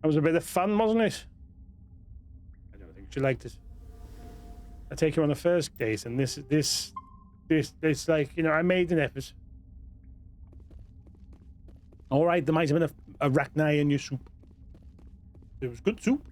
was a bit of fun, wasn't it? I don't think she liked it. I take her on the first date, and this, it's like, you know, I made an effort. All right, there might have been a arachni in your soup. It was good soup.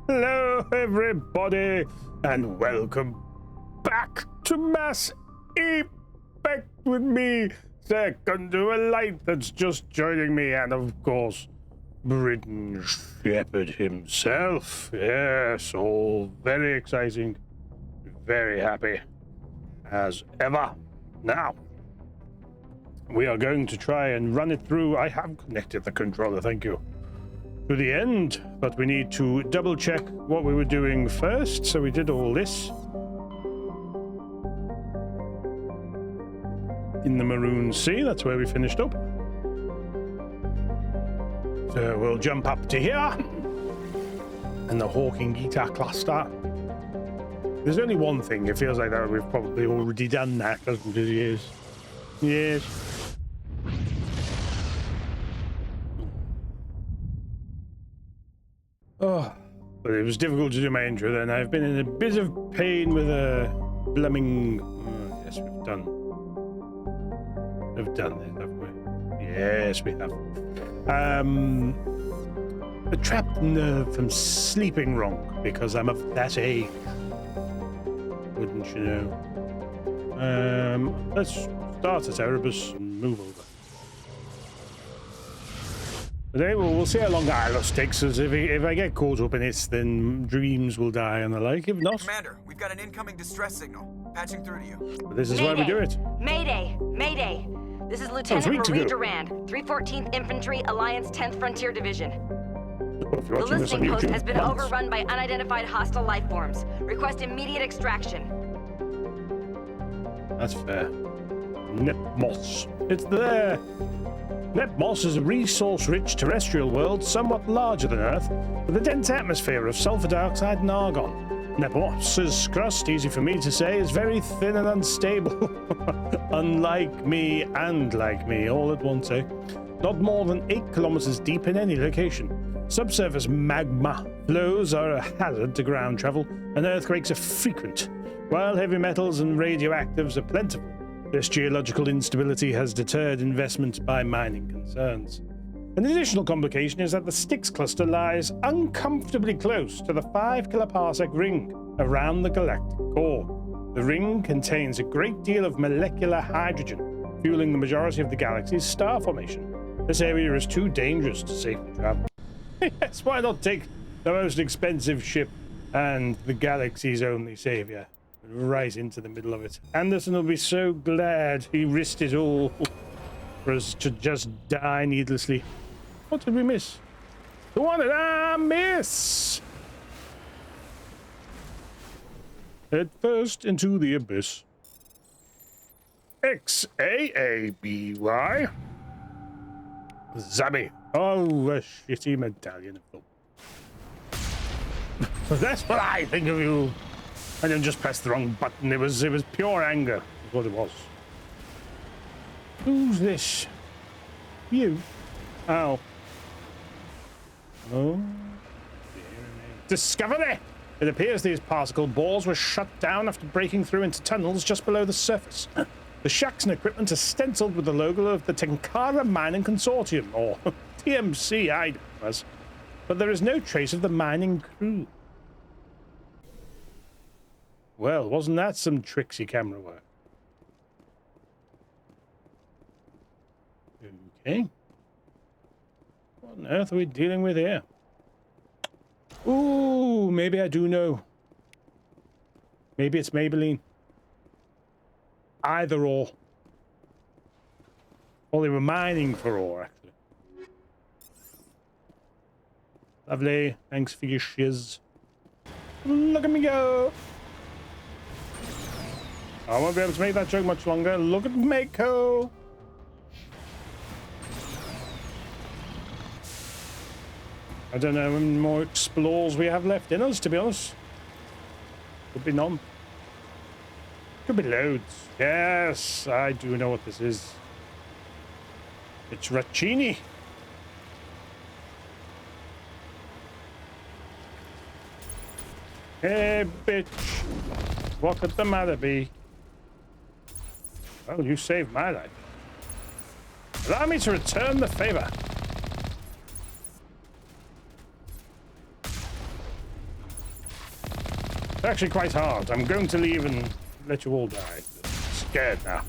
Hello, everybody, and welcome back to Mass Effect with me, Sir Cundoo, a light that's just joining me, and of course, Britain Shepard himself. Yes, all very exciting, very happy, as ever. Now, we are going to try and run it through. I have connected the controller, thank you, to the end, but we need to double check what we were doing first. So we did all this in the Maroon Sea. That's where we finished up. So we'll jump up to here and the Hawking Guitar cluster. There's only one thing. It feels like that we've probably already done that, doesn't it? Yes. Yes. Oh, but it was difficult to do my intro then. I've been in a bit of pain with a blooming... Oh, yes, we've done this, haven't we? Yes, we have. A trapped nerve from sleeping wrong because I'm of that age. Wouldn't you know? Let's start at Erebus and move over. Today, we'll see how long Ilos takes us. If I get caught up in it, then dreams will die and the like. If not... Commander, we've got an incoming distress signal. Patching through to you. This is why we do it. Mayday! Mayday! This is Lieutenant Marie Durand, 314th Infantry, Alliance 10th Frontier Division. The listening post has been overrun by unidentified hostile life forms. Request immediate extraction. That's fair. Nepmos. It's there. Nepmos is a resource-rich terrestrial world somewhat larger than Earth, with a dense atmosphere of sulfur dioxide and argon. Nepmos's crust, easy for me to say, is very thin and unstable. Unlike me and like me, all at once, eh? Not more than 8 kilometers deep in any location. Subsurface magma flows are a hazard to ground travel, and earthquakes are frequent, while heavy metals and radioactives are plentiful. This geological instability has deterred investment by mining concerns. An additional complication is that the Styx cluster lies uncomfortably close to the 5 kiloparsec ring around the galactic core. The ring contains a great deal of molecular hydrogen, fueling the majority of the galaxy's star formation. This area is too dangerous to safely travel. Yes, why not take the most expensive ship and the galaxy's only savior right into the middle of it? Anderson will be so glad he risked it all for us to just die needlessly. What did we miss? The one that I miss! Head first into the abyss. XAABY. Zabby. Oh, a shitty medallion of them. That's what I think of you. I didn't just press the wrong button. It was pure anger. Is what it was. Who's this? You? Oh. Oh. Dear me. Discovery! It appears these particle balls were shut down after breaking through into tunnels just below the surface. The shacks and equipment are stenciled with the logo of the Tenkara Mining Consortium, or TMC, I don't know, but there is no trace of the mining crew. Well, wasn't that some tricksy camera work? Okay. What on earth are we dealing with here? Ooh, maybe I do know. Maybe it's Maybelline. Either or. Well, they were mining for ore, actually. Lovely. Thanks for your shiz. Look at me go. I won't be able to make that joke much longer. Look at Mako. I don't know how many more explores we have left in us, to be honest. Could be none. Could be loads. Yes, I do know what this is. It's Racini. Hey, bitch. What could the matter be? Well, you saved my life. Allow me to return the favor. It's actually quite hard. I'm going to leave and let you all die. I'm scared now.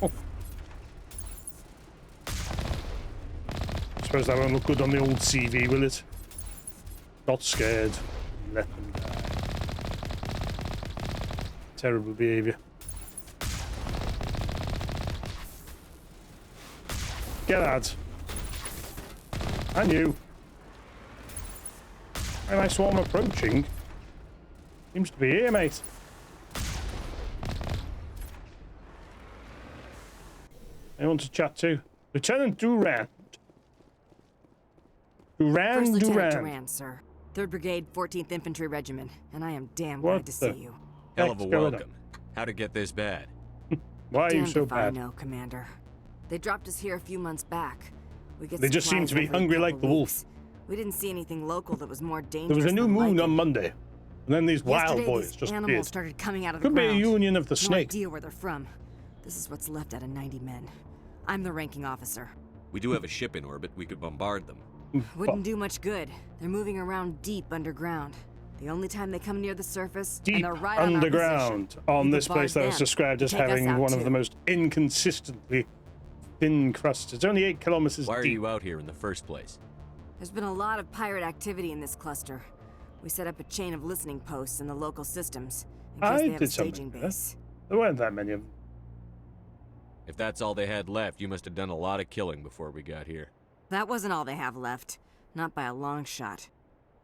I suppose that won't look good on the old CV, will it? Not scared. Let them die. Terrible behavior. Get out. And you. When I saw him approaching, seems to be here, mate. Anyone to chat to? Lieutenant Durand. First Lieutenant Durand, sir. 3rd Brigade, 14th Infantry Regiment, and I am damn glad to see you. Hell of a welcome. How'd it get this bad? Why are you so bad? I know, Commander. They dropped us here a few months back. They just seem to be hungry like the wolf. We didn't see anything local that was more dangerous. There was a new moon on Viking. Monday, and then these wild boys these just animals appeared. started coming out of the Could ground. be a union of the snake. No idea where they're from. This is what's left out of 90 men. I'm the ranking officer. We do have a ship in orbit. We could bombard them. Wouldn't do much good. They're moving around deep underground. The only time they come near the surface, Deep and they're right underground on this place that was described as having one of the most inconsistently thin crusts. It's only 8 kilometers deep. Why are you out here in the first place? There's been a lot of pirate activity in this cluster. We set up a chain of listening posts in the local systems in case they have a staging base. There weren't that many of them. If that's all they had left, you must have done a lot of killing before we got here. That wasn't all they have left. Not by a long shot.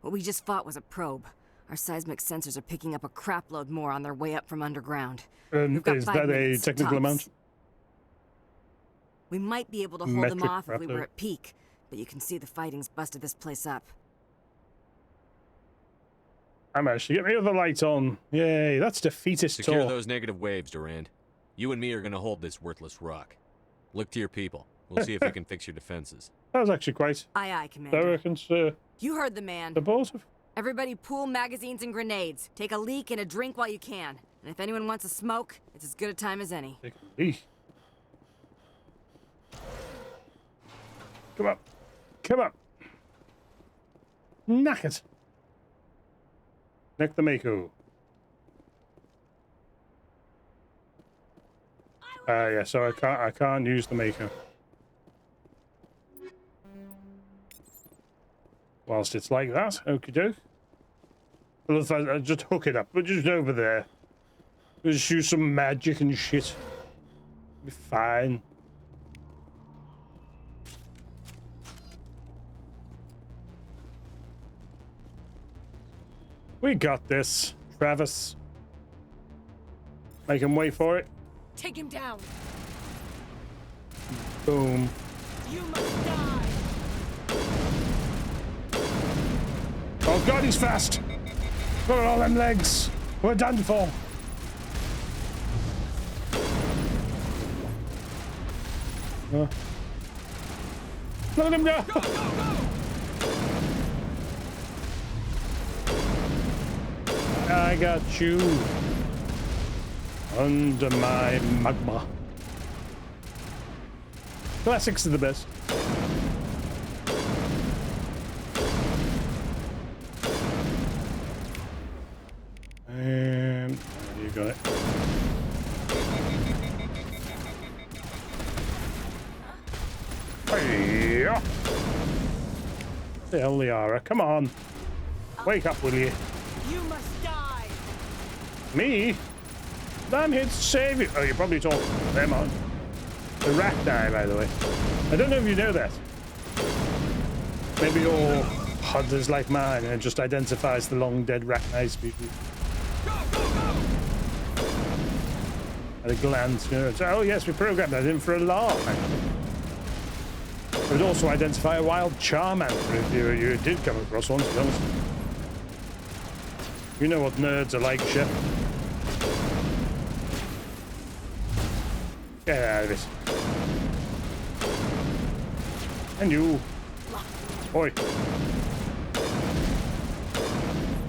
What we just fought was a probe. Our seismic sensors are picking up a crapload more on their way up from underground. We've got Is 5 that a minutes, technical tops. amount? We might be able to hold them Metric off if we crapload. were at peak, but you can see the fighting's busted this place up. I managed to get my other light on. Yay, that's defeatist Secure talk. those negative waves, Durand. You and me are gonna hold this worthless rock. Look to your people. We'll see if we can fix your defenses. That was actually quite, Aye, I Commander. reckon, You heard the man. supportive. Everybody pool magazines and grenades. Take a leak and a drink while you can. And if anyone wants a smoke, it's as good a time as any. Take a leak. Come up. Come up. Knock it. Neck the Mako. Yeah, so I can't use the Mako. Whilst it's like that, okie doke. I'll just hook it up, but just over there. Just use some magic and shit. Be fine. We got this, Travis. Make him wait for it. Take him down. Boom. You must die. Oh god, he's fast! Look at all them legs! We're done for! Look at him go! I got you. Under my magma. Classics are the best. You got it. Hey, the hell, Liara? Come on. Wake up, will you? You must die. Me? I'm here to save you. Oh, you're probably talking to them, aren't you? The rat guy, by the way. I don't know if you know that. Maybe your HUD is like mine and it just identifies the long dead rat guy species. At a glance, you know. It's, oh yes, we programmed that in for a laugh. It would also identify a wild Charmander if you did come across one, to be honest. You know what nerds are like, Shep. Get out of it. And you. Oi.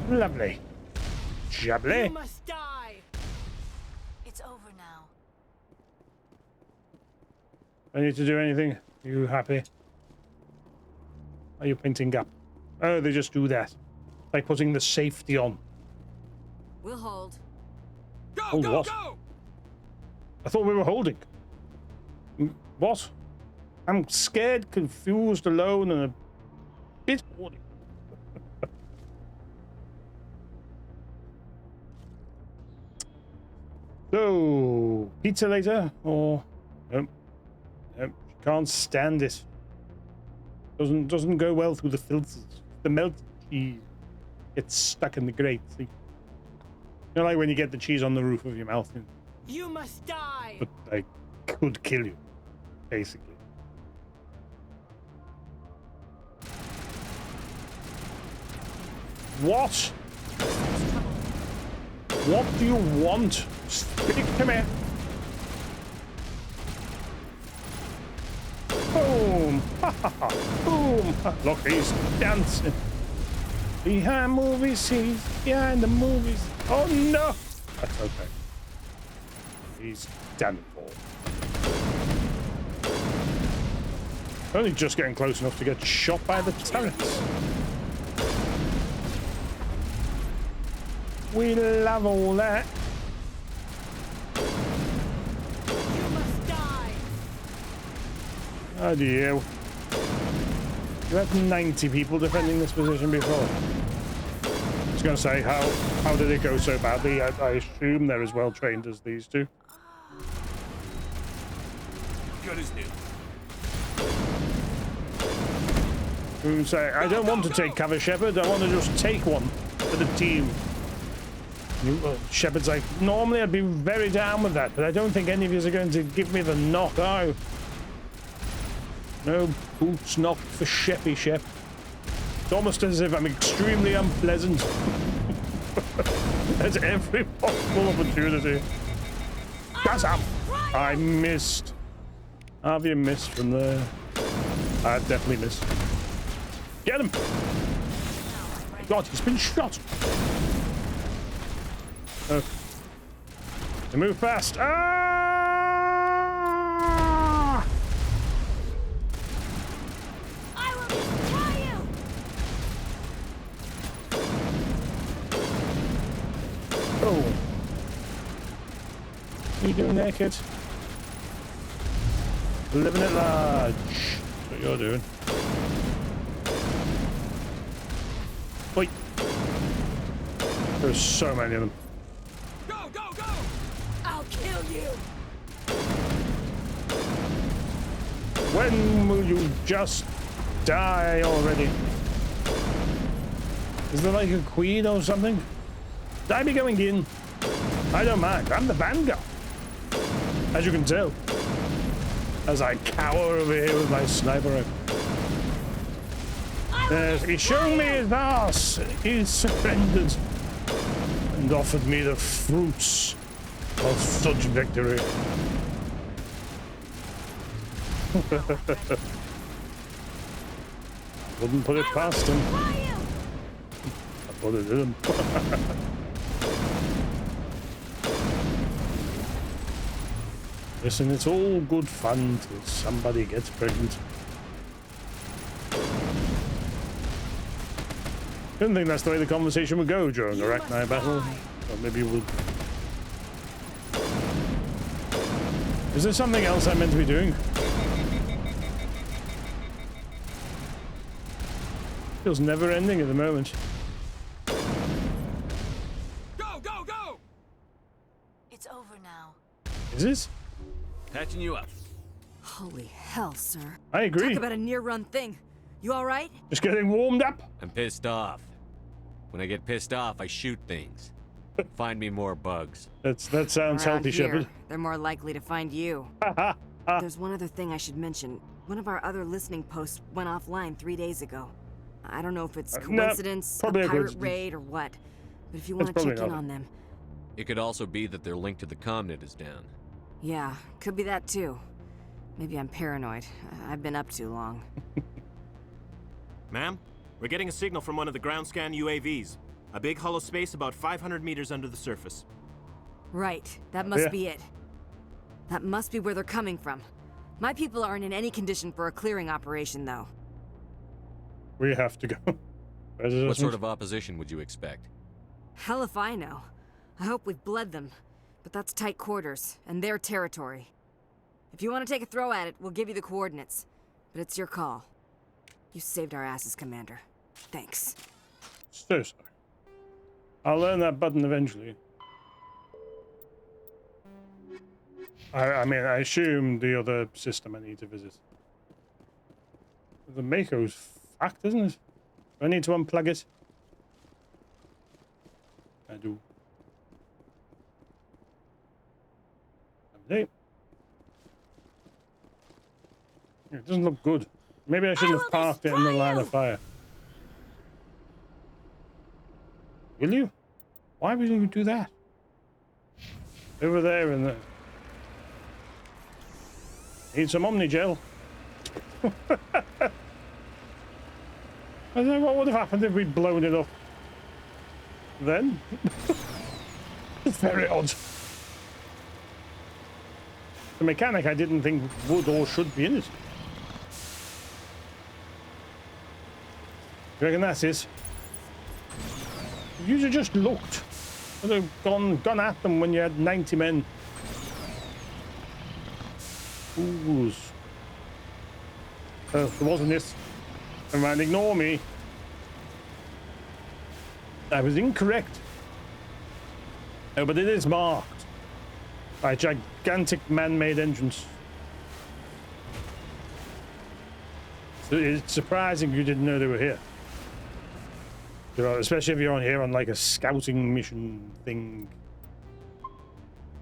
Lovely. Jubbly. You must die. It's over now. I need to do anything. Are you happy? Are you painting up? Oh, they just do that. By putting the safety on. We'll hold. Go, Hold what? go! I thought we were holding. What? I'm scared, confused, alone, and a bit horny. So, pizza later, or nope, nope. Can't stand it. Doesn't go well through the filters. The melted cheese gets stuck in the grate. See? You know, like when you get the cheese on the roof of your mouth. You must die. But I could kill you, basically. What? What do you want? Speak to me. Boom! Ha ha ha! Boom! Look, he's dancing. Behind movie scenes, behind the movies. Oh no! That's okay. He's done for. Only just getting close enough to get shot by the turrets. We love all that. You must die. Oh dear. You had 90 people defending this position before. I was going to say, how did it go so badly? I assume they're as well trained as these two. Good as new. We would say, I don't want to take cover, Shepard. I want to just take one for the team. Shepard's like, normally I'd be very down with that, but I don't think any of you are going to give me the knock out. No boots knocked for Sheppy Shep. It's almost as if I'm extremely unpleasant. There's every possible opportunity. Shut up! I missed. Have you missed from there? I definitely missed. Get him! God, he's been shot! Oh. To move fast. Ah! I will destroy you. Oh. You do naked. Living at large. That's what you're doing. Wait. There's so many of them. Go, go, go! I'll kill you. When will you just die already? Is there like a queen or something? Should I be going in? I don't mind. I'm the vanguard. As you can tell. As I cower over here with my sniper rifle. He showed me his ass. He surrendered and offered me the fruits of such victory. Wouldn't put it past him. I put it in him. Listen, it's all good fun till somebody gets pregnant. Didn't think that's the way the conversation would go during a Arachni battle. Or maybe it would. Is there something else I'm meant to be doing? Feels never ending at the moment. Go, go, go! It's over now. Is it? Patching you up. Holy hell, sir. I agree. Talk about a near-run thing. You all right? Just getting warmed up. I'm pissed off. When I get pissed off, I shoot things. Find me more bugs. That sounds Around healthy, here, Shepard. they're more likely to find you. There's one other thing I should mention. One of our other listening posts went offline 3 days ago. I don't know if it's coincidence, probably a a pirate coincidence. raid, or what. But if you want to probably check in not. on them. It could also be that their link to the Conduit is down. Yeah, could be that too. Maybe I'm paranoid. I've been up too long. Ma'am, we're getting a signal from one of the ground scan UAVs. A big hollow space about 500 meters under the surface. Right, that must Yeah. be it. That must be where they're coming from. My people aren't in any condition for a clearing operation, though. We have to go. What sort of opposition would you expect? Hell if I know. I hope we've bled them. But that's tight quarters, and their territory. If you want to take a throw at it, we'll give you the coordinates. But it's your call. You saved our asses, Commander. Thanks. So sorry. I'll learn that button eventually. I mean, I assume the other system I need to visit. The Mako's fucked, isn't it? Do I need to unplug it? I do. Okay. It doesn't look good. Maybe I shouldn't have parked it in the line of fire. Will you? Why would you do that? Over there in the... Need some Omni-Gel. I don't know what would have happened if we'd blown it up. Then? It's very odd. The mechanic I didn't think would or should be in it. You reckon that's it? You should have just looked. Would have gone at them when you had 90 men. Ooh. It wasn't this. Never mind, ignore me. I was incorrect. Oh, but it is marked by a gigantic man-made entrance. So it's surprising you didn't know they were here. You know, especially if you're on here on like a scouting mission thing.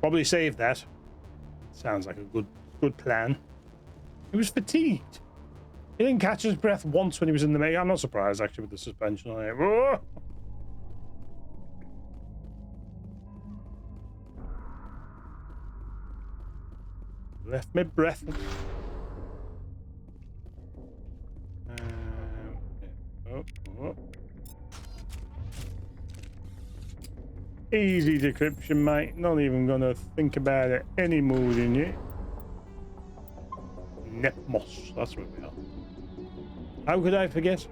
Probably save that. Sounds like a good plan. He was fatigued. He didn't catch his breath once when he was in the main. I'm not surprised actually with the suspension on it. Whoa! Left me breath. Oh. Easy decryption, mate. Not even gonna think about it any more than you. Nepmos, that's where we are. How could I forget?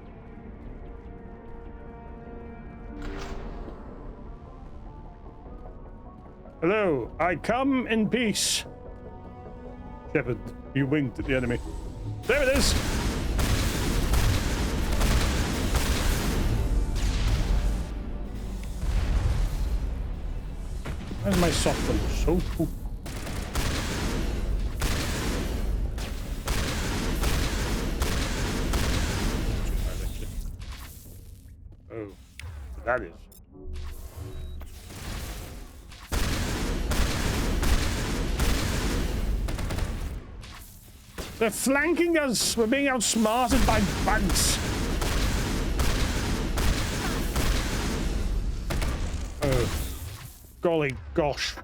Hello, I come in peace. Shepard, you winked at the enemy. There it is! Where's my soft one? So cool. Oh, that is. They're flanking us. We're being outsmarted by bugs. Oh, golly gosh.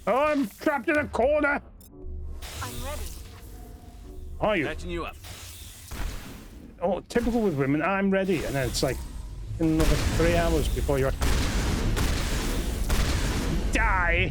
Oh, I'm trapped in a corner. I'm ready. Are you? Patching you up. Oh, typical with women. I'm ready, and then it's like another 3 hours before you die.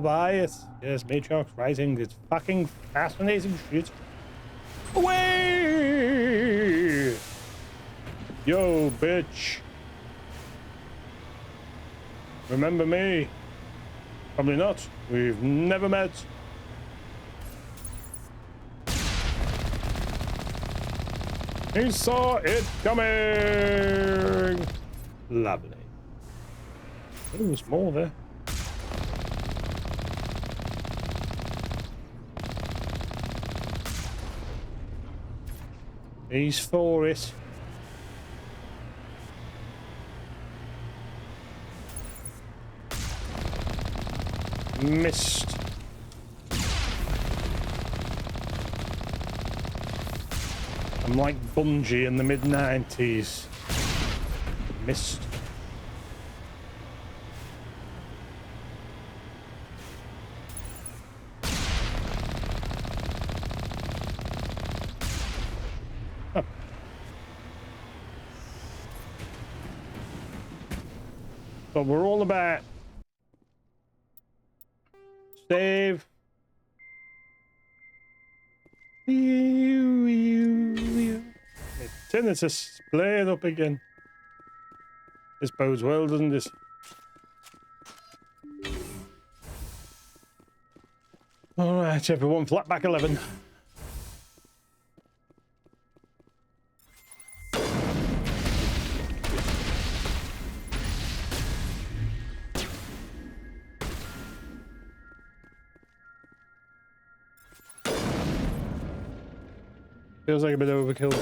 bias. Yes, Matriarch's Rising. It's fucking fascinating shit. Away! Yo, bitch. Remember me? Probably not. We've never met. He saw it coming. Lovely. Oh, there's more there. He's for it. Missed. I'm like Bungie in the mid-90s. Missed. Oh. But we're all about. Save. Tinnitus, play it up again. This bodes well, doesn't this? Alright, everyone, flat back 11. Feels like a bit overkill.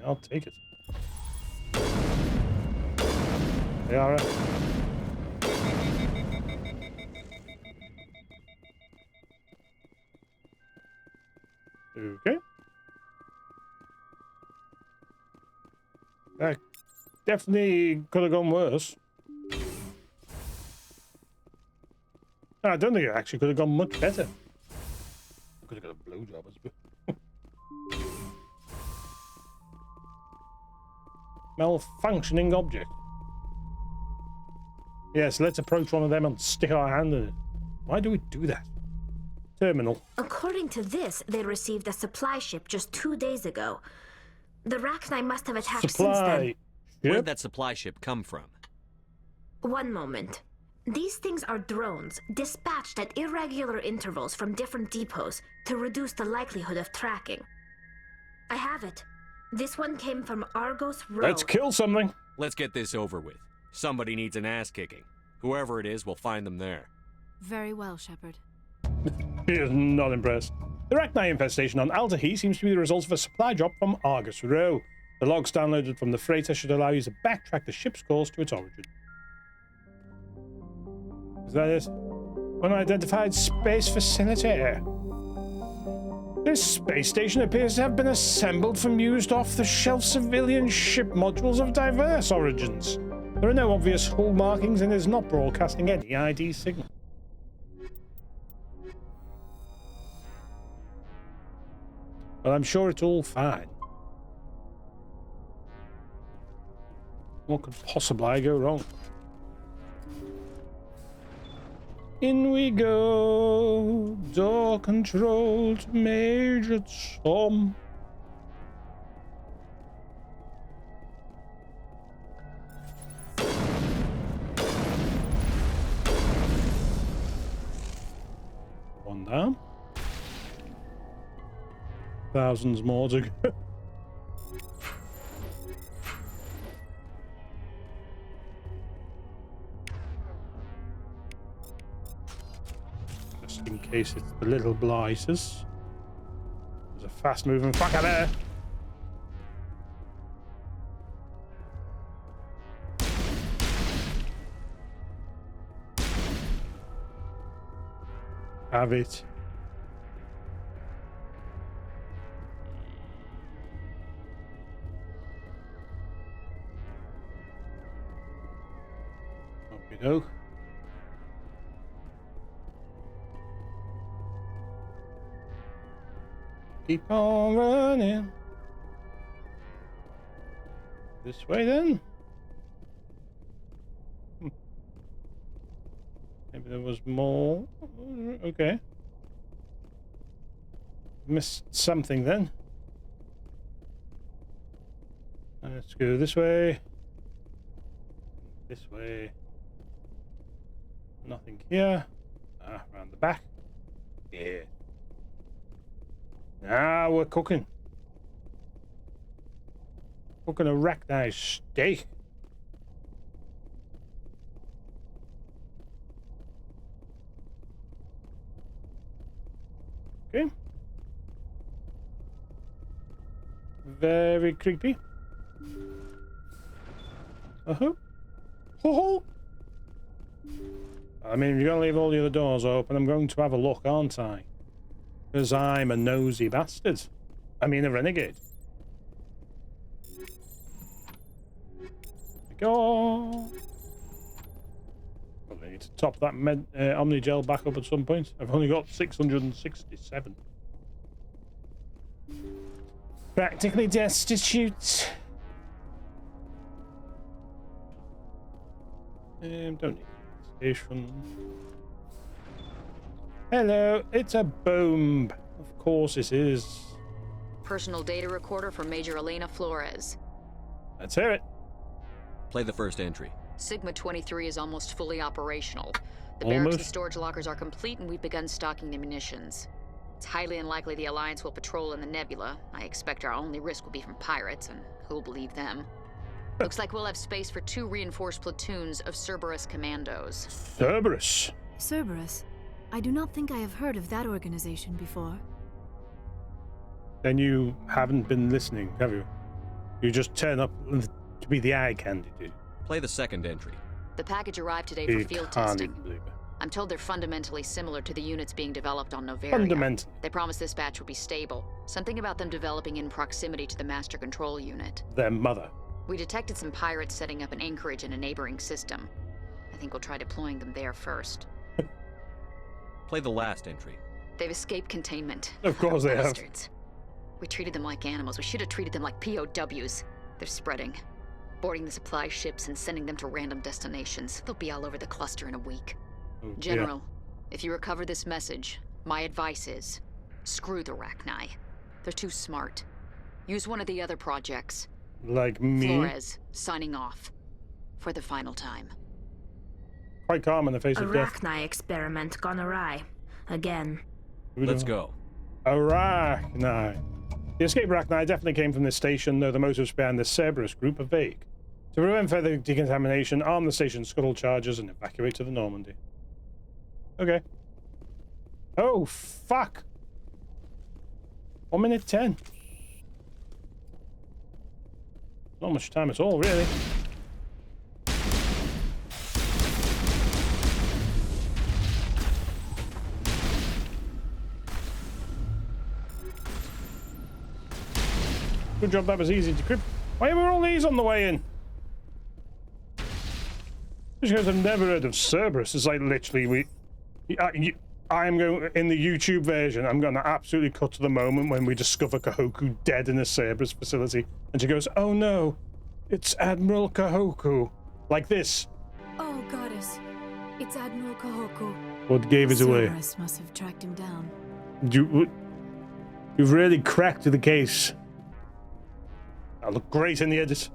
I'll take it. They are. Okay. That definitely could have gone worse. I don't think it actually could have gone much better. Could have got a blowjob as well. Malfunctioning object. Yes, let's approach one of them and stick our hand in it. Why do we do that? Terminal. According to this, they received a supply ship just 2 days ago. The Rachni must have attacked since then. Yep. Where'd that supply ship come from? One moment. These things are drones, dispatched at irregular intervals from different depots to reduce the likelihood of tracking. I have it. This one came from Argos Road. Let's kill something. Let's get this over with. Somebody needs an ass kicking. Whoever it is, we'll find them there. Very well, Shepard. He is not impressed. The Rachni infestation on Altahi seems to be the result of a supply drop from Argus Row. The logs downloaded from the freighter should allow you to backtrack the ship's course to its origin. Is that it? Unidentified space facility. This space station appears to have been assembled from used off-the-shelf civilian ship modules of diverse origins. There are no obvious hull markings and is not broadcasting any ID signal. Well, I'm sure it's all fine. What could possibly go wrong? In we go, door control to Major Tom. One down. Thousands more to go. In case it's the little blighters. There's a fast moving fucker there. Have it. Okey doke. Keep on running. This way then? Maybe there was more. Okay. Missed something then. Let's go this way. This way. Nothing here. Around the back. Yeah. Now we're cooking. Cooking a rack-nice steak. Okay. Very creepy. Uh-huh. Ho-ho! I mean, if you're going to leave all the other doors open, I'm going to have a look, aren't I? Because I'm a nosy bastard. I mean, a renegade. Go! Probably need to top that Omni gel back up at some point. I've only got 667. Practically destitute. Don't need station. Hello, it's a bomb. Of course it is. Personal data recorder for Major Elena Flores. Let's hear it. Play the first entry. Sigma 23 is almost fully operational. The barracks and storage lockers are complete, and we've begun stocking the munitions. It's highly unlikely the Alliance will patrol in the nebula. I expect our only risk will be from pirates, and who'll believe them? Looks like we'll have space for 2 reinforced platoons of Cerberus commandos. Cerberus? Cerberus? I do not think I have heard of that organization before. Then you haven't been listening, have you? You just turn up to be the eye candy, dude. Play the second entry. The package arrived today for field testing. Believe it. I'm told they're fundamentally similar to the units being developed on Novaria. Fundamentally. They promised this batch would be stable. Something about them developing in proximity to the master control unit. Their mother. We detected some pirates setting up an anchorage in a neighboring system. I think we'll try deploying them there first. Play the last entry. They've escaped containment. Of course they have. Bastards. We treated them like animals. We should have treated them like POWs. They're spreading. Boarding the supply ships and sending them to random destinations. They'll be all over the cluster in a week. Oh, General, if you recover this message, my advice is, screw the Rachni. They're too smart. Use one of the other projects. Like me. Flores, signing off. For the final time. Quite calm in the face of death. Arachni experiment gone awry. Again. Let's go. Arachni. The escape Arachni definitely came from this station, though the motives behind the Cerberus group are vague. To prevent further decontamination, arm the station's scuttle charges and evacuate to the Normandy. Okay. Oh, fuck! 1:10. Not much time at all, really. Good job, that was easy to decrypt. Why were all these on the way in? Just because I've never heard of Cerberus. It's like literally I'm going in the YouTube version. I'm going to absolutely cut to the moment when we discover Kahoku dead in a Cerberus facility, and she goes, "Oh no, it's Admiral Kahoku," like this. Oh, goddess. It's Admiral Kahoku. What gave it away? Cerberus must have tracked him down. You've really cracked the case. I look great in the edit.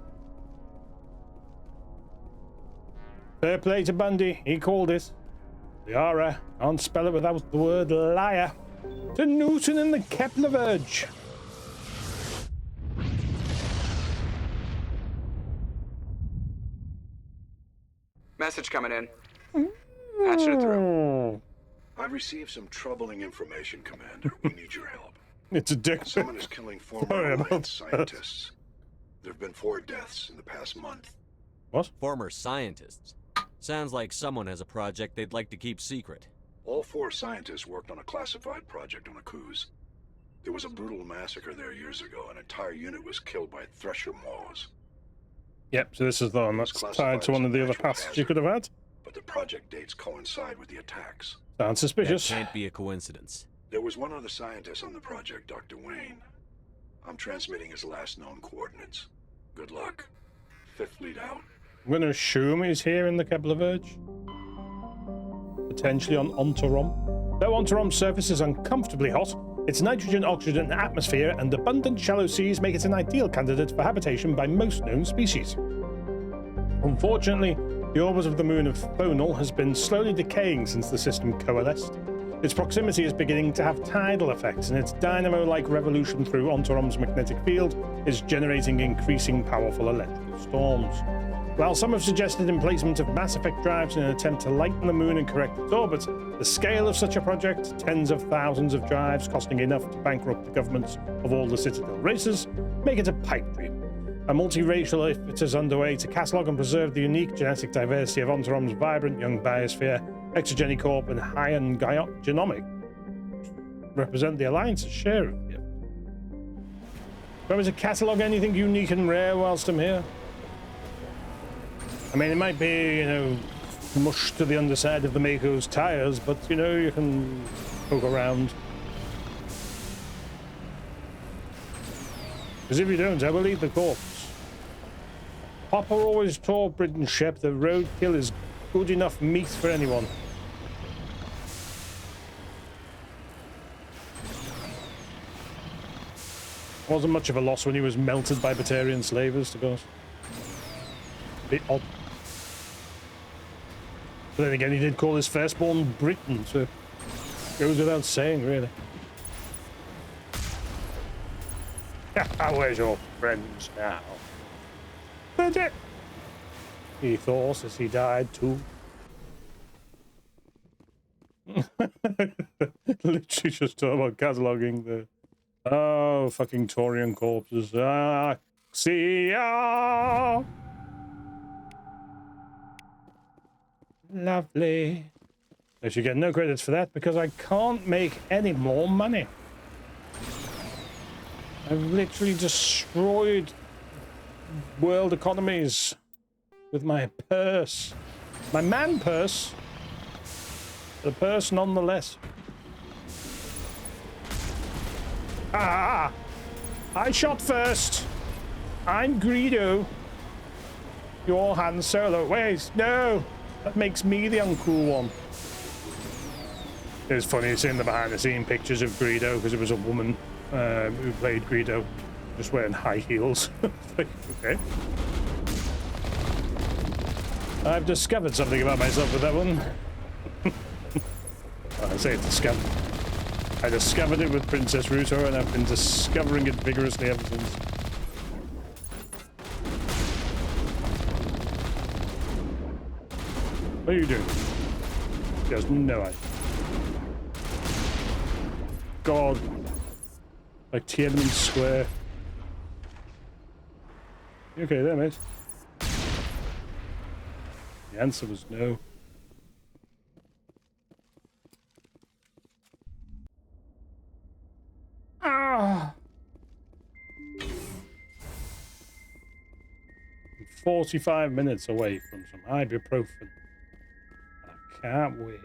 Fair play to Bundy. He called it. The Ara. Can't spell it without the word liar. To Newton and the Kepler Verge. Message coming in. Patching it through. I've received some troubling information, Commander. We need your help. It's a dick. Someone is killing former Alliance scientists. There have been 4 deaths in the past month. What? Former scientists. Sounds like someone has a project they'd like to keep secret. All 4 scientists worked on a classified project on a cruise. There was a brutal massacre there years ago. An entire unit was killed by Thresher Maws. Yep, so this is the one that's tied to one of the other paths you could have had. But the project dates coincide with the attacks. Sounds suspicious. That can't be a coincidence. There was one other scientist on the project, Dr. Wayne. I'm transmitting his last known coordinates. Good luck. Fifth Fleet out. I'm going to assume he's here in the Kepler Verge. Potentially on Ontarom. Though Ontarom's surface is uncomfortably hot, its nitrogen, oxygen, atmosphere, and abundant shallow seas make it an ideal candidate for habitation by most known species. Unfortunately, the orbit of the moon of Thonal has been slowly decaying since the system coalesced. Its proximity is beginning to have tidal effects, and its dynamo-like revolution through Ontarom's magnetic field is generating increasing powerful electrical storms. While some have suggested emplacement of Mass Effect drives in an attempt to lighten the moon and correct its orbit, the scale of such a project, tens of thousands of drives costing enough to bankrupt the governments of all the Citadel races, make it a pipe dream. A multiracial effort is underway to catalog and preserve the unique genetic diversity of Ontarom's vibrant young biosphere. Exogeny Corp and Hyan Genomic represent the Alliance's share of the effort. Want me to catalog anything unique and rare whilst I'm here? I mean, it might be, you know, mush to the underside of the Mako's tires, but, you know, you can poke around. Because if you don't, I will eat the corpse. Papa always told Britain Shepard that roadkill is good enough meat for anyone. Wasn't much of a loss when he was melted by Batarian slavers, to be honest. Bit odd. But then again, he did call his firstborn Britain, so it goes without saying, really. Where's your friends now? That's it. He thought as he died too. Literally just talking about cataloging the... Oh, fucking Taurian corpses. Ah, see ya! Lovely. I should get no credits for that because I can't make any more money. I've literally destroyed world economies with my purse. My man purse. The purse nonetheless. Ah! I shot first. I'm Greedo. You're Han Solo. Wait, no! That makes me the uncool one. It was funny seeing the behind-the-scene pictures of Greedo because it was a woman who played Greedo, just wearing high heels. Like, okay. I've discovered something about myself with that one. Well, I say discovered. I discovered it with Princess Ruto, and I've been discovering it vigorously ever since. What are you doing? He has no idea. God. Like Tiananmen Square. You okay there, mate? The answer was no. Ah! I'm 45 minutes away from some ibuprofen. I can't wait.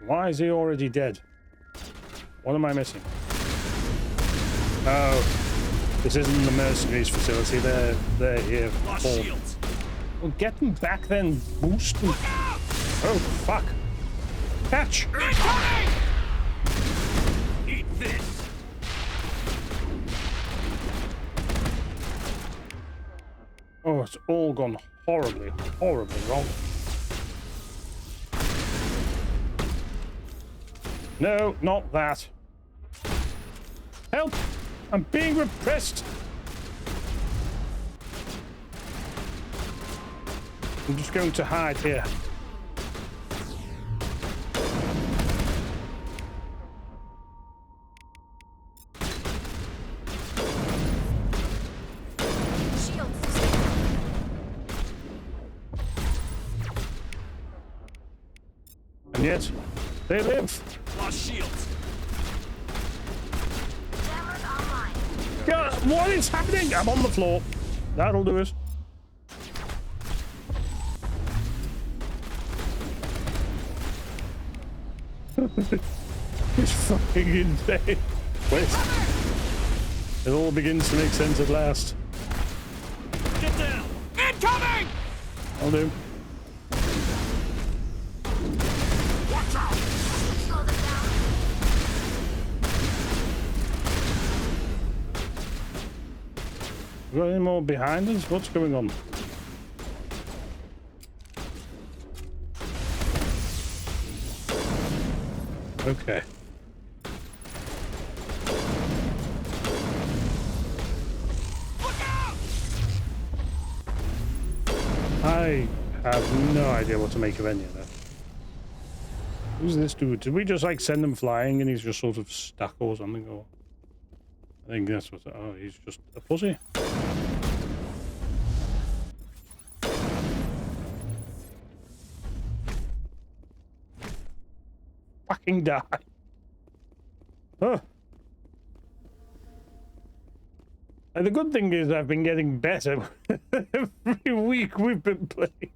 Why is he already dead? What am I missing? Oh, this isn't the mercenaries facility. They're here. Well, get them back then. Boost them. Oh fuck! Catch! Eat this. Oh, it's all gone horribly, horribly wrong. No, not that. Help! I'm being repressed! I'm just going to hide here. And yet, they live. Lost shields. Jammers online. God, what is happening? I'm on the floor. That'll do it. It's fucking insane. Wait. It all begins to make sense at last. Get down! Incoming! I'll do. Watch out! Slow them down. We got any more behind us? What's going on? Okay. I have no idea what to make of any of that. Who's this dude? Did we just like send him flying and he's just sort of stuck or something? Or I think that's what. Oh, he's just a pussy. Fucking die. Huh. And the good thing is I've been getting better every week we've been playing.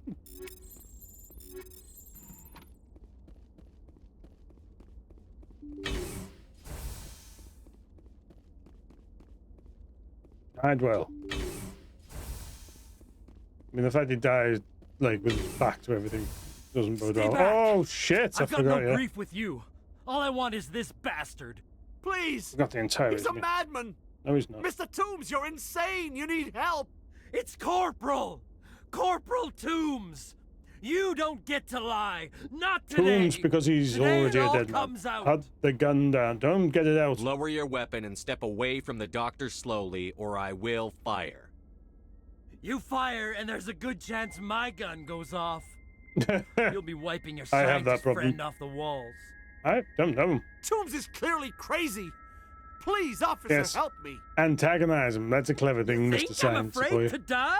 Died well. I mean, the fact he died, like, with his back to everything doesn't bode well. Oh, shit, I forgot, I've got no grief with you. All I want is this bastard. Please! I got the entire... He's a madman! No, he's not. Mr. Toombs, you're insane! You need help! It's Corporal! Corporal Toombs! You don't get to lie! Not today! Toombs, because he's Today already it a all dead man. comes out. Put the gun down. Don't get it out. Lower your weapon and step away from the doctor slowly, or I will fire. You fire, and there's a good chance my gun goes off. You'll be wiping your I have that scientist problem. friend off the walls. I don't know. Toombs is clearly crazy! Please, officer, Yes. help me! Antagonize him. That's a clever thing, Think Mr. Science. I'm for afraid you. to die?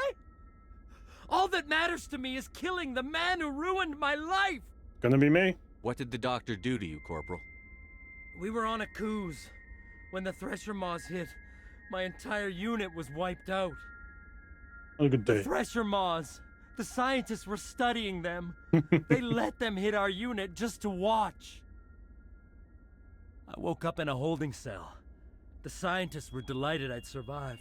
All that matters to me is killing the man who ruined my life! Gonna be me? What did the doctor do to you, Corporal? We were on a cruise. When the Thresher Maws hit, my entire unit was wiped out. What a good day. Thresher Maws. The scientists were studying them. They let them hit our unit just to watch. I woke up in a holding cell. The scientists were delighted I'd survived.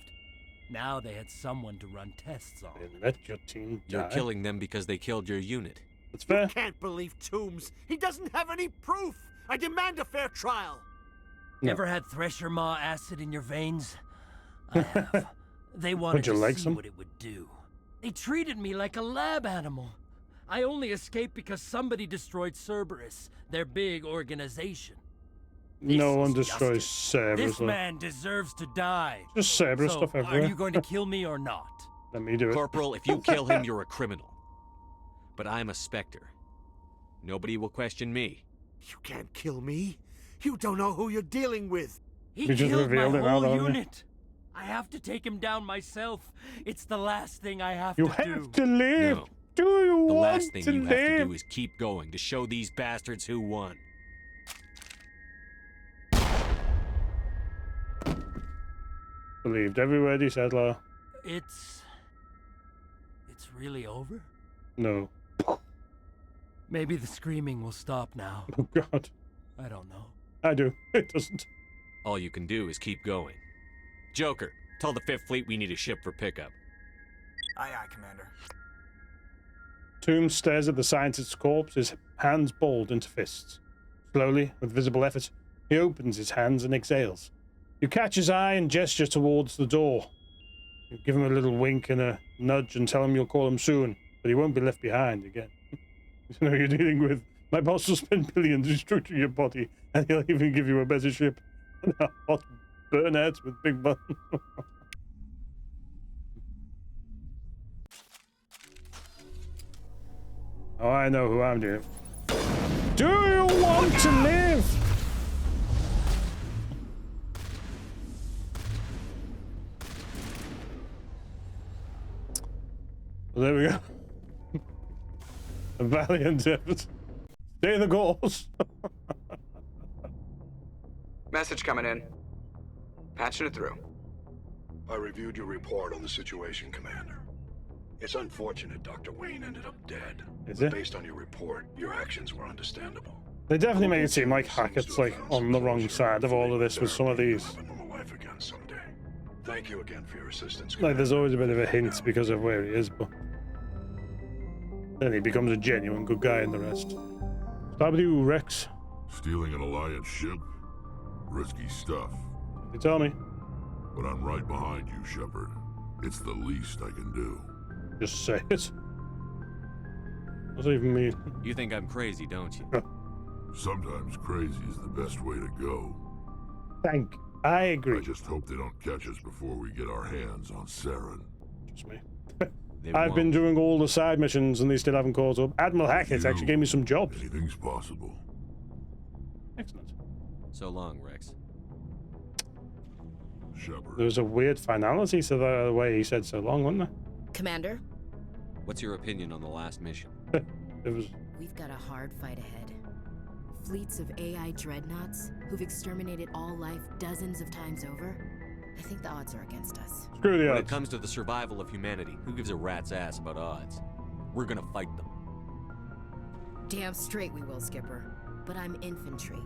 Now they had someone to run tests on. They let your team die. You're killing them because they killed your unit. That's fair. You can't believe Toombs! He doesn't have any proof! I demand a fair trial! No. Ever had Thresher Maw acid in your veins? I have. They wanted Would you to like see some? what it would do. They treated me like a lab animal. I only escaped because somebody destroyed Cerberus, their big organization. No one is destroys justice. Cerberus. This man deserves to die. Just Cerberus So, stuff everywhere. are you going to kill me or not? Let me do it. Corporal, if you kill him, you're a criminal. But I'm a Spectre. Nobody will question me. You can't kill me! You don't know who you're dealing with! He You just killed my revealed it now, whole haven't you? unit. I have to take him down myself. It's the last thing I have You to do. have to live. No. Do you The want last thing to you live? have to do is keep going to show these bastards who won. Believed every word he said, Laura. It's really over? No. Maybe the screaming will stop now. Oh, God. I don't know. I do. It doesn't. All you can do is keep going. Joker, tell the 5th Fleet we need a ship for pickup. Aye, aye, Commander. Toombs stares at the scientist's corpse, his hands balled into fists. Slowly, with visible effort, he opens his hands and exhales. You catch his eye and gesture towards the door. You give him a little wink and a nudge and tell him you'll call him soon, but he won't be left behind again. You know who you're dealing with. My boss will spend billions restructuring your body, and he'll even give you a better ship and a hot burnout with big buttons. Oh, I know who I'm doing. Do you want to live? Well, there we go. A valiant effort. Stay the course. Message coming in. Patching it through. I reviewed your report on the situation, Commander. It's unfortunate Dr. Wayne ended up dead. Is but it? based on your report, your actions were understandable. They definitely make it seem like Hackett's like on the wrong side of all of this with some of these. Have a normal life again someday. Thank you again for your assistance. Like there's always a bit of a hint because of where he is, but then he becomes a genuine good guy in the rest. Start with you, Rex. Stealing an Alliance ship? Risky stuff. You tell me. But I'm right behind you, Shepard. It's the least I can do. Just say it. What's that even mean? You think I'm crazy, don't you? Sometimes crazy is the best way to go. I agree. I just hope they don't catch us before we get our hands on Saren. Just me. I've been doing all the side missions and they still haven't caught up. Admiral Hackett actually gave me some jobs. Anything's possible. Excellent. So long, Rex. Shepard. There was a weird finality to the way he said so long, wasn't there? Commander? What's your opinion on the last mission? It was... We've got a hard fight ahead. Fleets of AI dreadnoughts who've exterminated all life dozens of times over. I think the odds are against us. Screw the odds. When it comes to the survival of humanity, who gives a rat's ass about odds? We're gonna fight them. Damn straight we will, Skipper. But I'm infantry.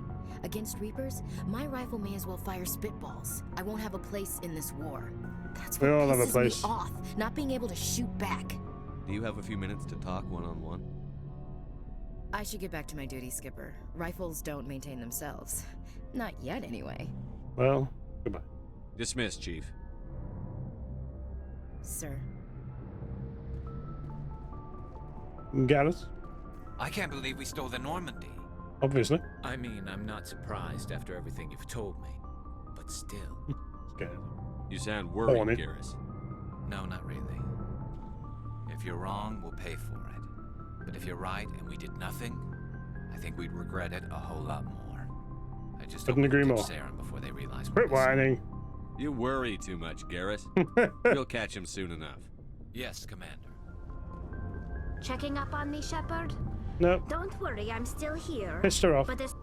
Against Reapers, my rifle may as well fire spitballs. I won't have a place in this war. That's what pisses me off, not being able to shoot back. Do you have a few minutes to talk one-on-one? I should get back to my duty, Skipper. Rifles don't maintain themselves. Not yet, anyway. Well, goodbye. Dismissed, Chief. Sir. Garrus? I can't believe we stole the Normandy. Obviously. I mean, I'm not surprised after everything you've told me. But still. Scared. You sound worried, Horny. Garrus. No, not really. If you're wrong, we'll pay for it. But if you're right and we did nothing, I think we'd regret it a whole lot more. I just Couldn't agree more. Saren before they realize Quit whining. You worry too much, Garrus. You'll catch him soon enough. Yes, Commander. Checking up on me, Shepard? No. Don't worry, I'm still here. Pissed her off. But this...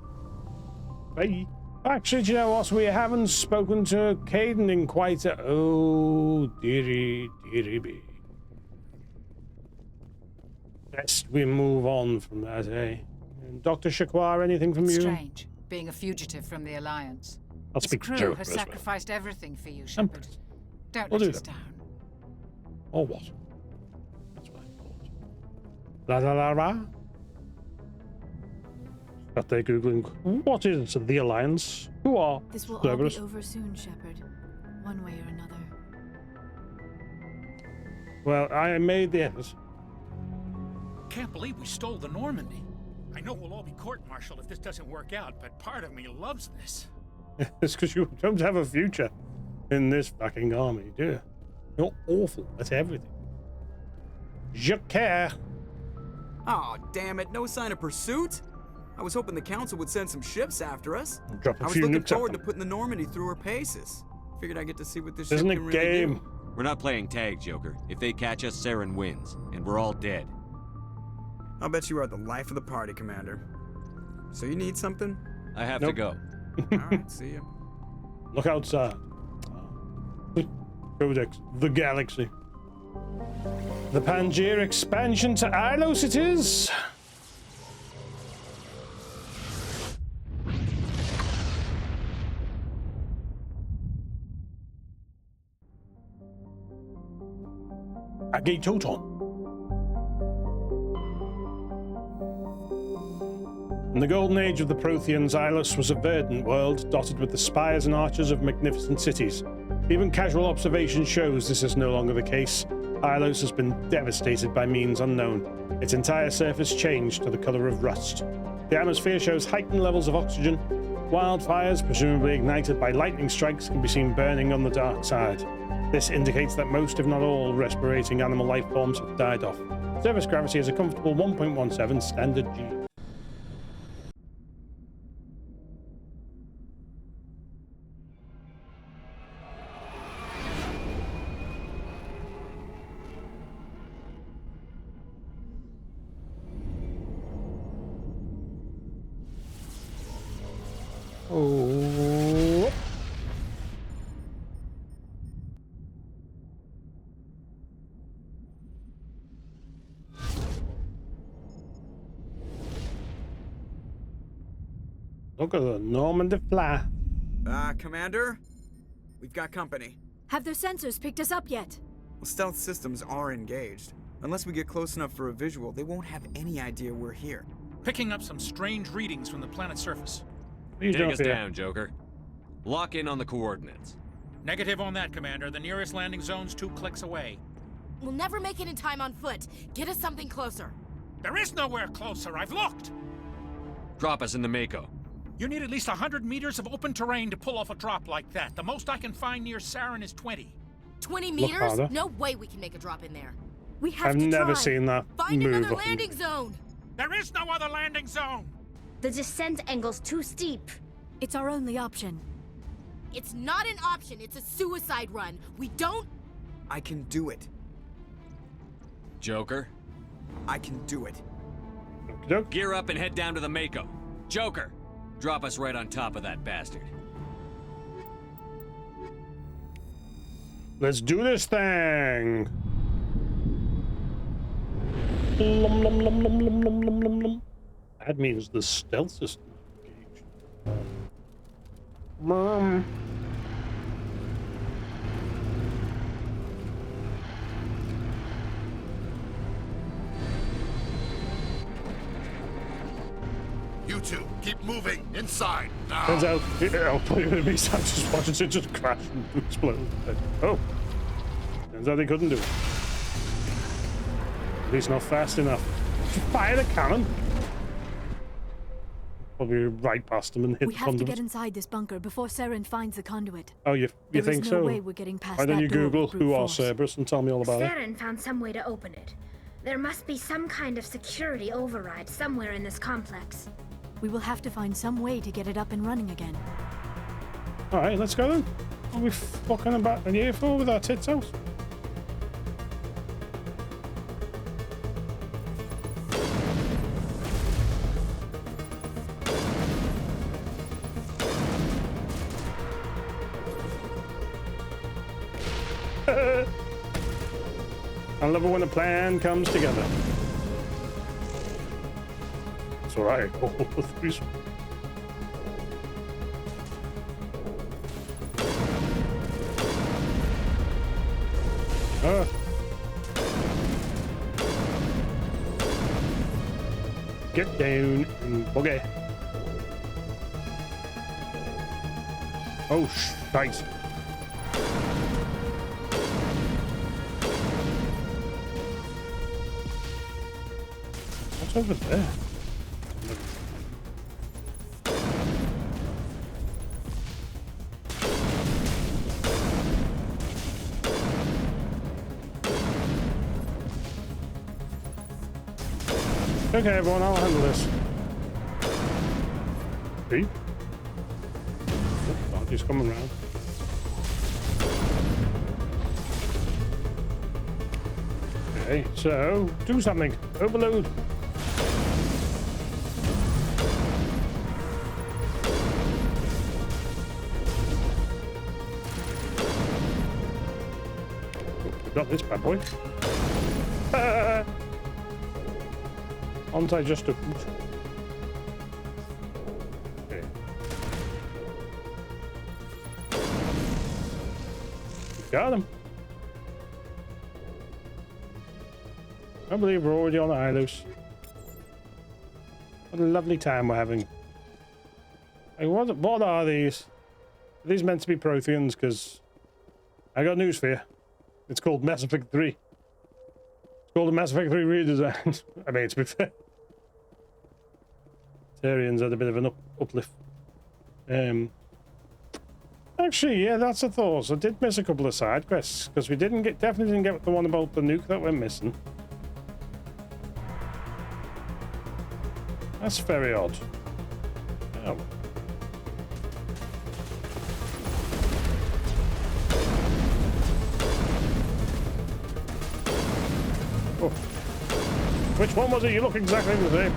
Bye. Actually, do you know what? We haven't spoken to Caden in quite a... Oh, dearie, dearie me. Best we move on from that, eh? And Dr. Shaquar, anything from you? Strange, being a fugitive from the Alliance. I'll This speak crew Joker has as well. sacrificed everything for you, Shepard. Don't We'll let do us that. down. Or what? That's what I thought. La la la la. But they're Googling, what is the Alliance? Who are This will all Cerberus? be over soon, Shepard. One way or another. Well, I made the effort. Can't believe we stole the Normandy. I know we'll all be court-martialed if this doesn't work out, but part of me loves this. It's because you don't have a future in this fucking army, do you? You're awful at everything. Je care. Oh, damn it. No sign of pursuit? I was hoping the Council would send some ships after us. Drop a I was few looking nukes at forward to them. putting the Normandy through her paces. Figured I'd get to see what this ship Isn't can it really game? do. We're not playing tag, Joker. If they catch us, Saren wins, and we're all dead. I'll bet you are the life of the party, Commander. So you need something? I have Nope. to go. Alright, see ya. Look outside. Codex, the galaxy. The Pangaea expansion to Ilos it is. Agatoton. In the golden age of the Protheans, Ilos was a verdant world dotted with the spires and arches of magnificent cities. Even casual observation shows this is no longer the case. Ilos has been devastated by means unknown. Its entire surface changed to the color of rust. The atmosphere shows heightened levels of oxygen. Wildfires, presumably ignited by lightning strikes, can be seen burning on the dark side. This indicates that most, if not all, respirating animal life forms have died off. Surface gravity is a comfortable 1.17 standard G. Oh. Look at the Normandy fly. Commander? We've got company. Have their sensors picked us up yet? Well, stealth systems are engaged. Unless we get close enough for a visual, they won't have any idea we're here. Picking up some strange readings from the planet's surface. Take us down, Joker. Lock in on the coordinates. Negative on that, Commander. The nearest landing zone's 2 clicks away. We'll never make it in time on foot. Get us something closer. There is nowhere closer. I've looked. Drop us in the Mako. You need at least 100 meters of open terrain to pull off a drop like that. The most I can find near Saren is 20. 20 meters? No way we can make a drop in there. We have I've to never try. seen that Find move. another landing zone. There is no other landing zone. The descent angle's too steep. It's our only option. It's not an option. It's a suicide run. We don't... I can do it. Joker? I can do it. Gear up and head down to the Mako. Joker, drop us right on top of that bastard. Let's do this thing. Lum, lum, lum, lum, lum, lum, lum, lum, lum. That means the stealth system is engaged. Mom. You two, keep moving inside now. Turns out, I'll play with me. I'm just watching it just crash and explode. Oh, turns out they couldn't do it. At least not fast enough. Fire the cannon. Probably right past them and hit We the have to conduit. get inside this bunker before Saren finds the conduit. Oh, you There think is no so? way we're getting past Why don't that you door Google with brute who are force. Cerberus and tell me all about it? Saren found some way to open it. There must be some kind of security override somewhere in this complex. We will have to find some way to get it up and running again. All right, let's go then. What are we fucking about in here for with our tits out? I love it when a plan comes together. That's all right. Oh, threes. Get down and buggy. Oh, shite. What's over there? Okay, everyone, I'll handle this. See? Oh, he's coming around. Okay, so do something. Overload. We got this bad boy. Aren't I just a... Okay. Got him. I believe we're already on Ilos. What a lovely time we're having. Hey, what are these? Are these meant to be Protheans? Because I got news for you. It's called Mass Effect 3. It's called a Mass Effect 3 redesign. I mean, to be fair. Tarians had a bit of an uplift. Actually, yeah, that's a thought. I did miss a couple of side quests because we definitely didn't get the one about the nuke that we're missing. That's very odd. Oh. Oh. Which one was it? You look exactly the same.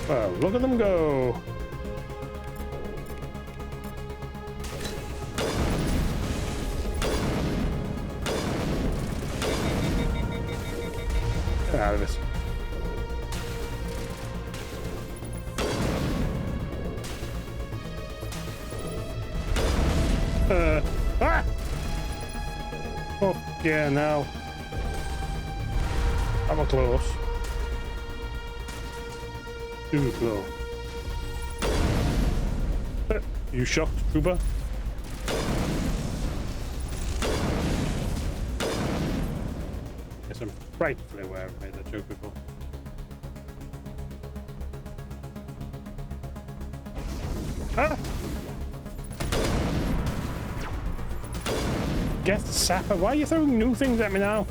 Well, look at them go. Get out of it. Yeah, now. That was close. Too close. You shocked, Trooper? Yes, I'm frightfully aware I've made that joke before. Ah! Get Sapper. Why are you throwing new things at me now?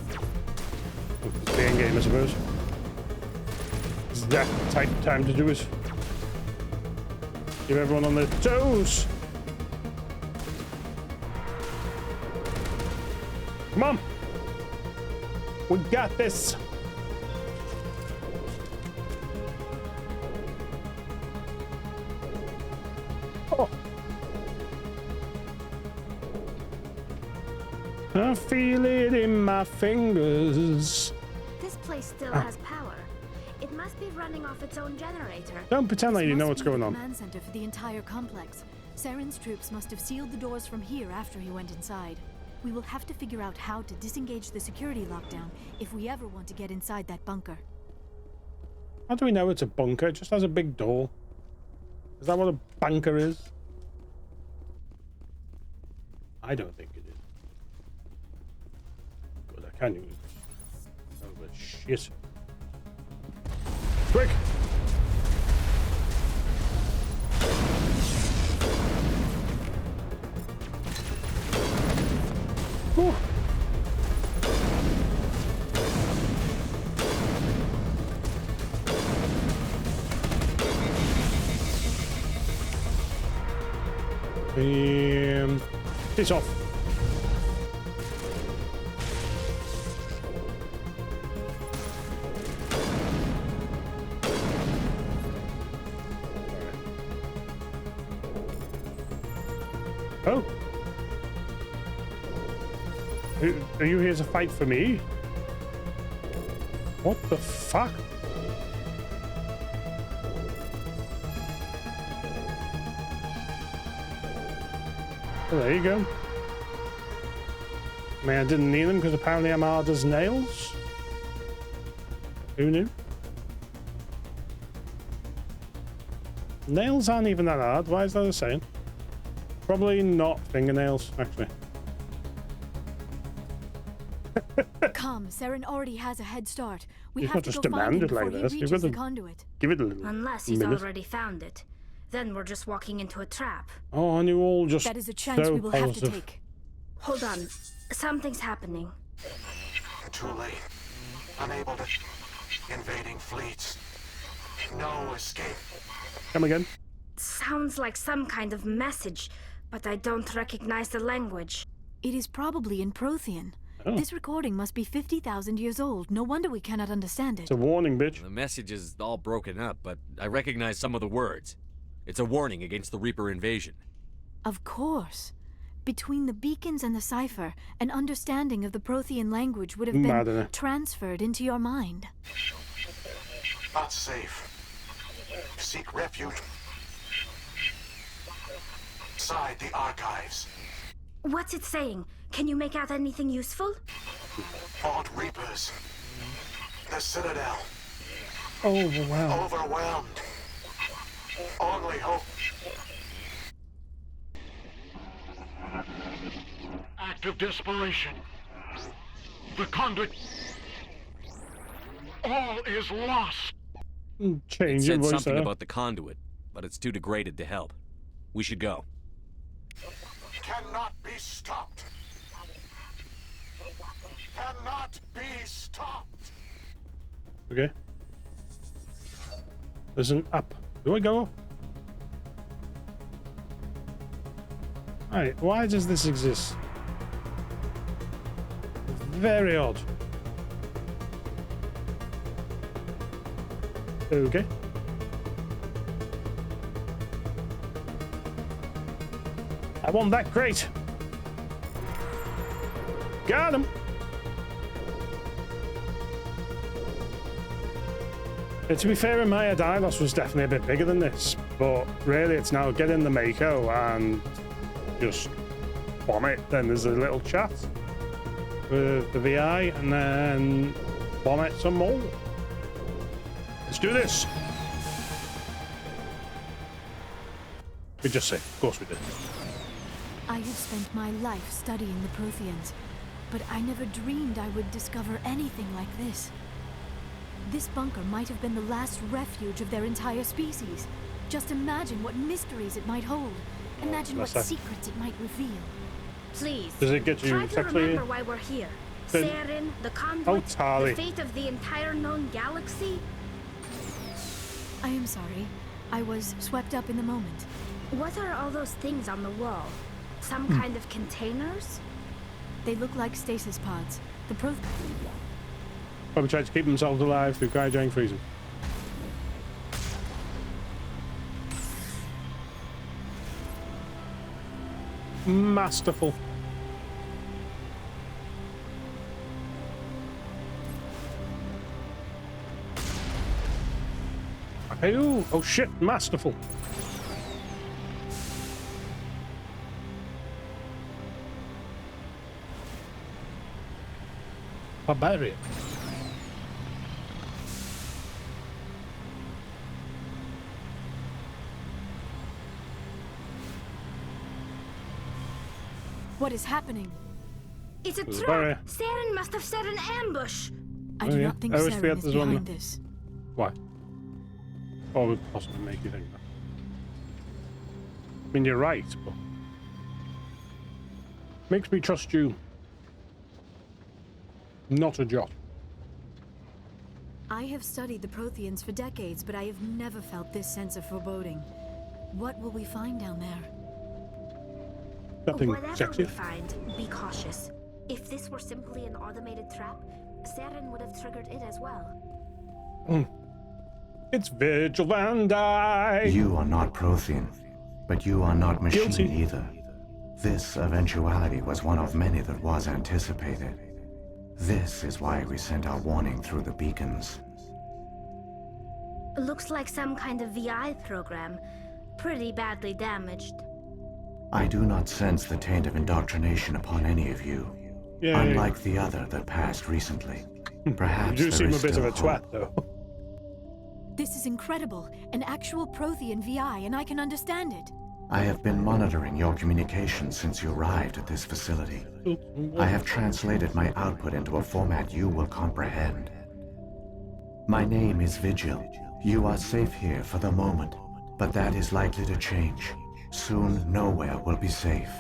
It's the end game, I suppose. It's that type of time to do it. Keep everyone on their toes. Come on. We got this. Oh. I feel it in my fingers. This place still has power. It must be running off its own generator. Don't pretend like you know what's going on. Command center for the entire complex. Saren's troops must have sealed the doors from here after he went inside. We will have to figure out how to disengage the security lockdown if we ever want to get inside that bunker. How do we know it's a bunker? It just has a big door. Is that what a bunker is? I don't think it is. Good, I can use it. Oh, but shit. Quick! Ooh. Piss off. Oh. Are you here to fight for me? What the fuck? Well, there you go. I mean, I didn't need them because apparently I'm hard as nails. Who knew? Nails aren't even that hard. Why is that a saying? Probably not fingernails, actually. Come, Saren already has a head start. We You've have not to just go find him demanded before like he this. You've reaches got the to conduit. give it a little Unless he's minute. already found it. Then we're just walking into a trap. Oh, and you all just That is a chance so we will positive. have to take. Hold on. Something's happening. Too late. Unable to... Invading fleets. No escape. Come again. Sounds like some kind of message, but I don't recognize the language. It is probably in Prothean. Oh. This recording must be 50,000 years old. No wonder we cannot understand it. It's a warning, bitch. The message is all broken up, but I recognize some of the words. It's a warning against the Reaper invasion. Of course. Between the beacons and the cipher, an understanding of the Prothean language would have been transferred into your mind. Not safe. Seek refuge inside the archives. What's it saying? Can you make out anything useful? Fought Reapers. The Citadel. Oh, wow. Overwhelmed. Only hope. Act of desperation. The Conduit. All is lost. Change it your said voice something there. about the Conduit, but it's too degraded to help. We should go. Cannot be stopped. Cannot be stopped. Okay. There's an up. Do I go? Alright, why does this exist? Very odd. Okay. I want that crate. Got him. To be fair, in my head, Ilos was definitely a bit bigger than this, but really it's now get in the Mako and just bomb it. Then there's a little chat. with the VI and then bomb it some more. Let's do this. We just say, of course we did. I have spent my life studying the Protheans, but I never dreamed I would discover anything like this. This bunker might have been the last refuge of their entire species. Just imagine what mysteries it might hold. Imagine what secrets it might reveal. Please, does it get you try to sexually? remember why we're here. Saren, the Conduit, the fate of the entire known galaxy. I am sorry. I was swept up in the moment. What are all those things on the wall? Some kind of containers? They look like stasis pods. The Probably tried to keep themselves alive through cryogenic freezing. Masterful. Oh shit, masterful. Barbarian. What is happening? It's a trap! Saren must have set an ambush! I do not think Saren is behind this. Why? What would possibly make you think that? I mean, you're right, but... makes me trust you. Not a jot. I have studied the Protheans for decades, but I have never felt this sense of foreboding. What will we find down there? Nothing Whatever sexy. we find, be cautious. If this were simply an automated trap, Saren would have triggered it as well. It's Vigil Van Dyke. You are not Prothean, but you are not machine Guilty. either. This eventuality was one of many that was anticipated. This is why we sent our warning through the beacons. Looks like some kind of VI program. Pretty badly damaged. I do not sense the taint of indoctrination upon any of you. Yay. Unlike the other that passed recently. Perhaps You do there seem is a bit of still a twat, hope. though. This is incredible. An actual Prothean VI, and I can understand it. I have been monitoring your communications since you arrived at this facility. I have translated my output into a format you will comprehend. My name is Vigil. You are safe here for the moment, but that is likely to change. Soon, nowhere will be safe.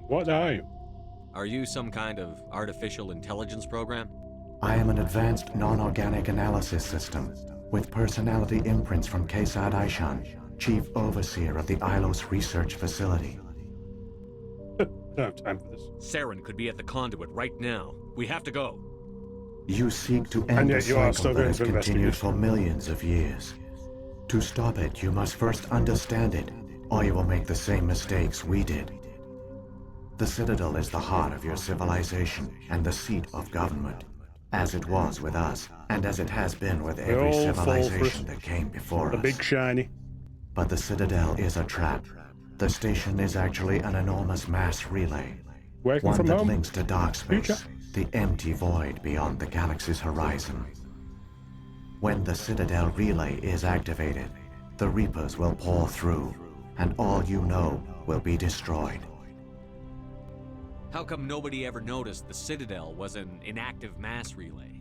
What are you? Are you some kind of artificial intelligence program? I am an advanced non-organic analysis system, with personality imprints from Kesad Aishan, Chief Overseer of the Ilos Research Facility. I don't have time for this. Saren could be at the Conduit right now. We have to go. You seek to And end yet a you are cycle still that going has to continued investigate. for millions of years. To stop it, you must first understand it, or you will make the same mistakes we did. The Citadel is the heart of your civilization and the seat of government, as it was with us, and as it has been with every all fall for civilization it. that came before The us. big shiny. But the Citadel is a trap. The station is actually an enormous mass relay. Working One from that home. links to dark space, Future. the empty void beyond the galaxy's horizon. When the Citadel relay is activated, the Reapers will pour through, and all you know will be destroyed. How come nobody ever noticed the Citadel was an inactive mass relay?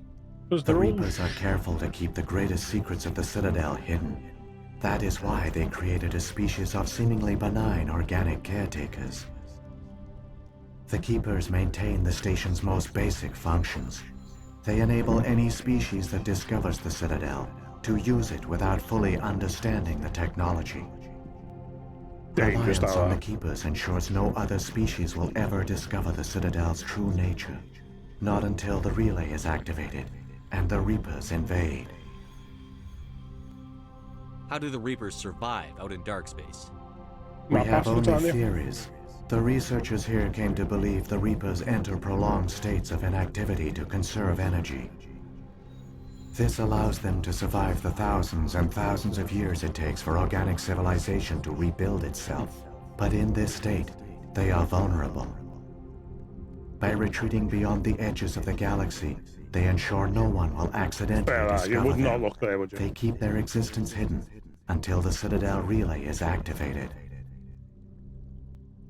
The Reapers are careful to keep the greatest secrets of the Citadel hidden. That is why they created a species of seemingly benign organic caretakers. The Keepers maintain the station's most basic functions. They enable any species that discovers the Citadel to use it without fully understanding the technology. Dangerous, Reliance on though. the Keepers ensures no other species will ever discover the Citadel's true nature. Not until the relay is activated and the Reapers invade. How do the Reapers survive out in dark space? We have only theories. The researchers here came to believe the Reapers enter prolonged states of inactivity to conserve energy. This allows them to survive the thousands and thousands of years it takes for organic civilization to rebuild itself. But in this state, they are vulnerable. By retreating beyond the edges of the galaxy, they ensure no one will accidentally discover you would them. not look there, would you? They keep their existence hidden until the Citadel relay is activated.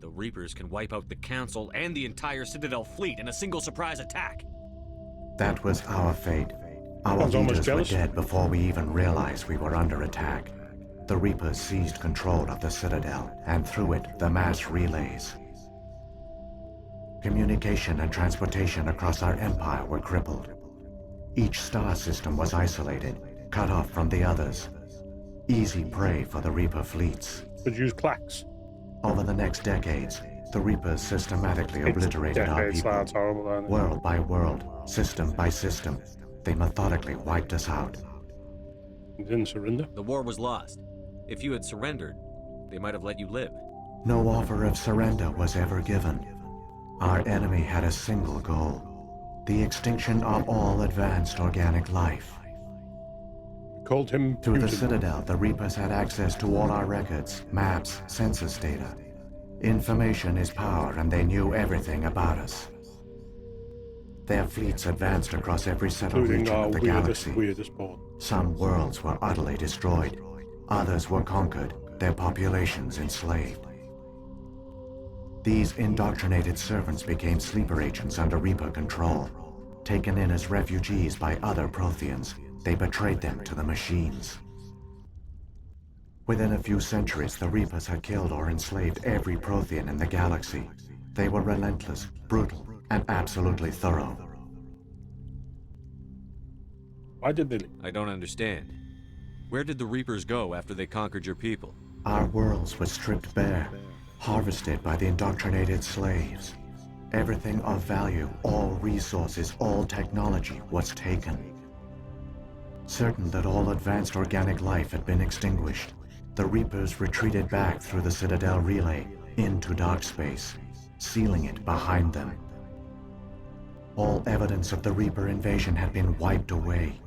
The Reapers can wipe out the Council and the entire Citadel fleet in a single surprise attack. That was our fate. Our leaders were dead before we even realized we were under attack. The Reapers seized control of the Citadel, and through it, the mass relays. Communication and transportation across our empire were crippled. Each star system was isolated, cut off from the others. Easy prey for the Reaper fleets. Could use clacks. Over the next decades, the Reapers systematically obliterated our people. Horrible, world by world, system by system, they methodically wiped us out. You didn't surrender? The war was lost. If you had surrendered, they might have let you live. No offer of surrender was ever given. Our enemy had a single goal: the extinction of all advanced organic life. Called him Through the Citadel, the Reapers had access to all our records, maps, census data. Information is power, and they knew everything about us. Their fleets advanced across every settled region of the galaxy. Some worlds were utterly destroyed. Others were conquered, their populations enslaved. These indoctrinated servants became sleeper agents under Reaper control. Taken in as refugees by other Protheans, they betrayed them to the machines. Within a few centuries, the Reapers had killed or enslaved every Prothean in the galaxy. They were relentless, brutal, and absolutely thorough. Why did they leave? I don't understand. Where did the Reapers go after they conquered your people? Our worlds were stripped bare, harvested by the indoctrinated slaves. Everything of value, all resources, all technology was taken. Certain that all advanced organic life had been extinguished, the Reapers retreated back through the Citadel relay into dark space, sealing it behind them. All evidence of the Reaper invasion had been wiped away.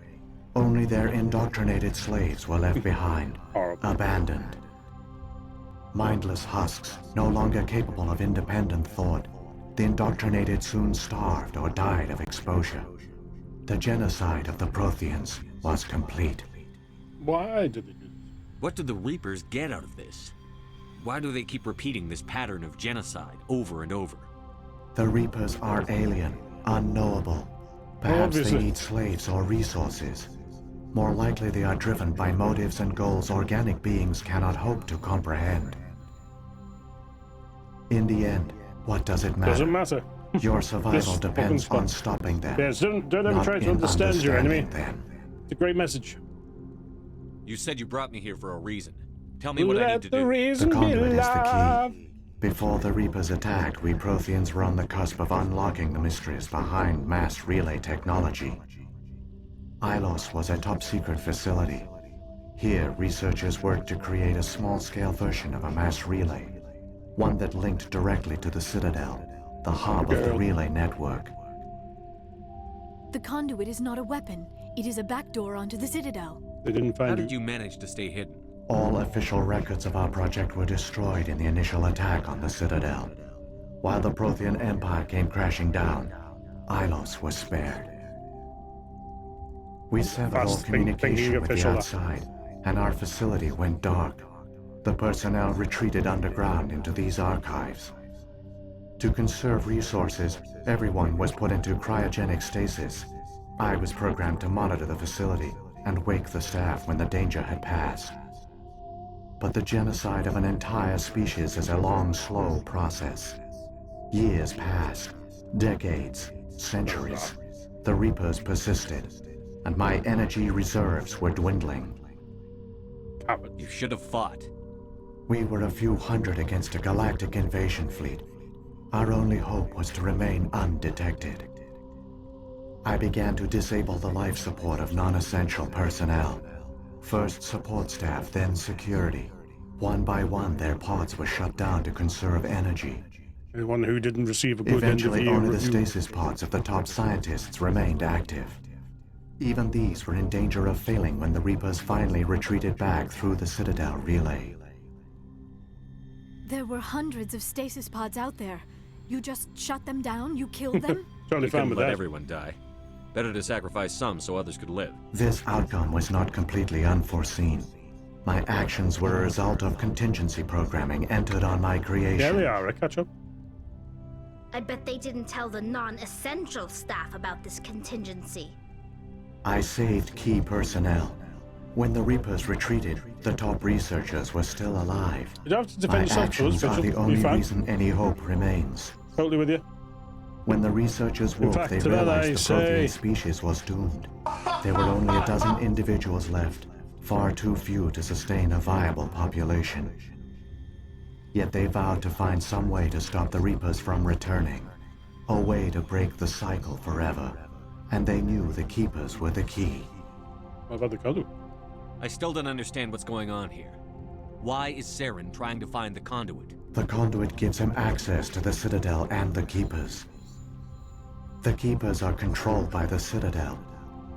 Only their indoctrinated slaves were left behind, abandoned. Mindless husks, no longer capable of independent thought, the indoctrinated soon starved or died of exposure. The genocide of the Protheans was complete. Why did they do this? What did the Reapers get out of this? Why do they keep repeating this pattern of genocide over and over? The Reapers are alien, unknowable. Perhaps they need slaves or resources. More likely they are driven by motives and goals organic beings cannot hope to comprehend. In the end, what does it matter? Doesn't matter. Your survival depends on stopping them. Yes, don't ever try to understand your enemy. Them. It's a great message. You said you brought me here for a reason. Tell me what I need to do. The Conduit is the key. Before the Reapers attacked, we Protheans were on the cusp of unlocking the mysteries behind mass relay technology. Ilos was a top-secret facility. Here, researchers worked to create a small-scale version of a mass relay, one that linked directly to the Citadel, the hub of the relay network. The Conduit is not a weapon. It is a backdoor onto the Citadel. They didn't find How did you manage to stay hidden? All official records of our project were destroyed in the initial attack on the Citadel. While the Prothean Empire came crashing down, Ilos was spared. We severed all communication with the outside, and our facility went dark. The personnel retreated underground into these archives. To conserve resources, everyone was put into cryogenic stasis. I was programmed to monitor the facility and wake the staff when the danger had passed. But the genocide of an entire species is a long, slow process. Years passed, decades, centuries. The Reapers persisted, and my energy reserves were dwindling. You should have fought. We were a few hundred against a galactic invasion fleet. Our only hope was to remain undetected. I began to disable the life support of non-essential personnel. First support staff, then security. One by one, their pods were shut down to conserve energy. Anyone who didn't receive a good Eventually, end of only the the stasis pods of the top scientists remained active. Even these were in danger of failing when the Reapers finally retreated back through the Citadel relay. There were hundreds of stasis pods out there. You just shut them down? You killed them? Totally fine with let that. everyone die. Better to sacrifice some so others could live. This outcome was not completely unforeseen. My actions were a result of contingency programming entered on my creation. Yeah, they are. I catch up. I bet they didn't tell the non-essential staff about this contingency. I saved key personnel. When the Reapers retreated, the top researchers were still alive. You don't have to defend My yourself, actions are the only reason any hope remains. Totally with you. When the researchers woke, fact, they to that realized the I Prothean say- species was doomed. There were only a dozen individuals left, far too few to sustain a viable population. Yet they vowed to find some way to stop the Reapers from returning, a way to break the cycle forever. And they knew the Keepers were the key. What about the Conduit? I still don't understand what's going on here. Why is Saren trying to find the Conduit? The Conduit gives him access to the Citadel and the Keepers. The Keepers are controlled by the Citadel.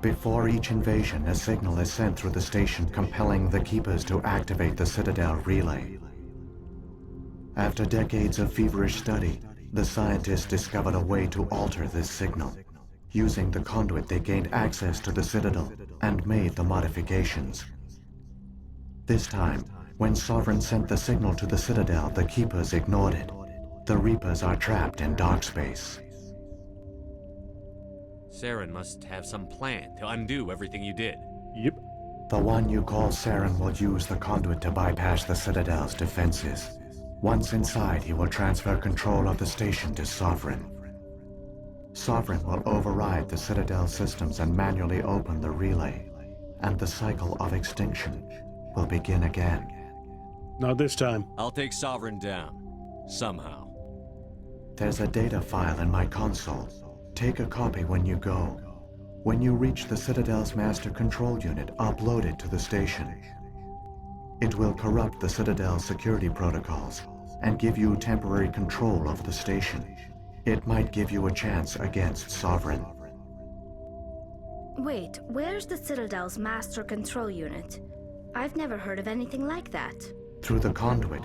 Before each invasion, a signal is sent through the station compelling the Keepers to activate the Citadel relay. After decades of feverish study, the scientists discovered a way to alter this signal. Using the Conduit, they gained access to the Citadel and made the modifications. This time, when Sovereign sent the signal to the Citadel, the Keepers ignored it. The Reapers are trapped in dark space. Saren must have some plan to undo everything you did. Yep. The one you call Saren will use the Conduit to bypass the Citadel's defenses. Once inside, he will transfer control of the station to Sovereign. Sovereign will override the Citadel systems and manually open the relay, and the cycle of extinction will begin again. Not this time. I'll take Sovereign down. Somehow. There's a data file in my console. Take a copy when you go. When you reach the Citadel's master control unit, upload it to the station. It will corrupt the Citadel's security protocols and give you temporary control of the station. It might give you a chance against Sovereign. Wait, where's the Citadel's master control unit? I've never heard of anything like that. Through the Conduit,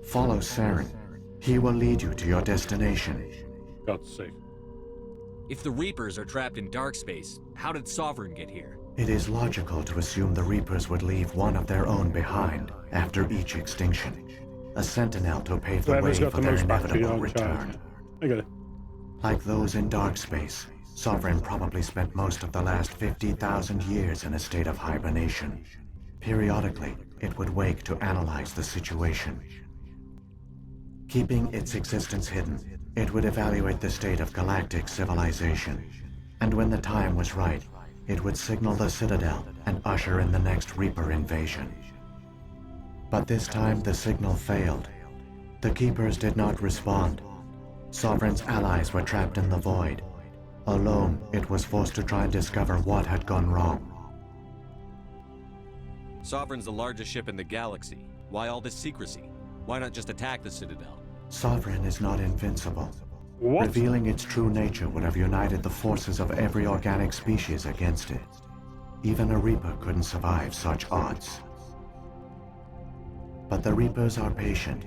follow Saren. He will lead you to your destination. God's sake. If the Reapers are trapped in dark space, how did Sovereign get here? It is logical to assume the Reapers would leave one of their own behind after each extinction. A sentinel to pave the way Whoever's got for the their most battery inevitable on return. charge. I get it. Like those in dark space, Sovereign probably spent most of the last 50,000 years in a state of hibernation. Periodically, it would wake to analyze the situation. Keeping its existence hidden, it would evaluate the state of galactic civilization. And when the time was right, it would signal the Citadel and usher in the next Reaper invasion. But this time the signal failed. The Keepers did not respond. Sovereign's allies were trapped in the void. Alone, it was forced to try and discover what had gone wrong. Sovereign's the largest ship in the galaxy. Why all this secrecy? Why not just attack the Citadel? Sovereign is not invincible. What? Revealing its true nature would have united the forces of every organic species against it. Even a Reaper couldn't survive such odds. But the Reapers are patient.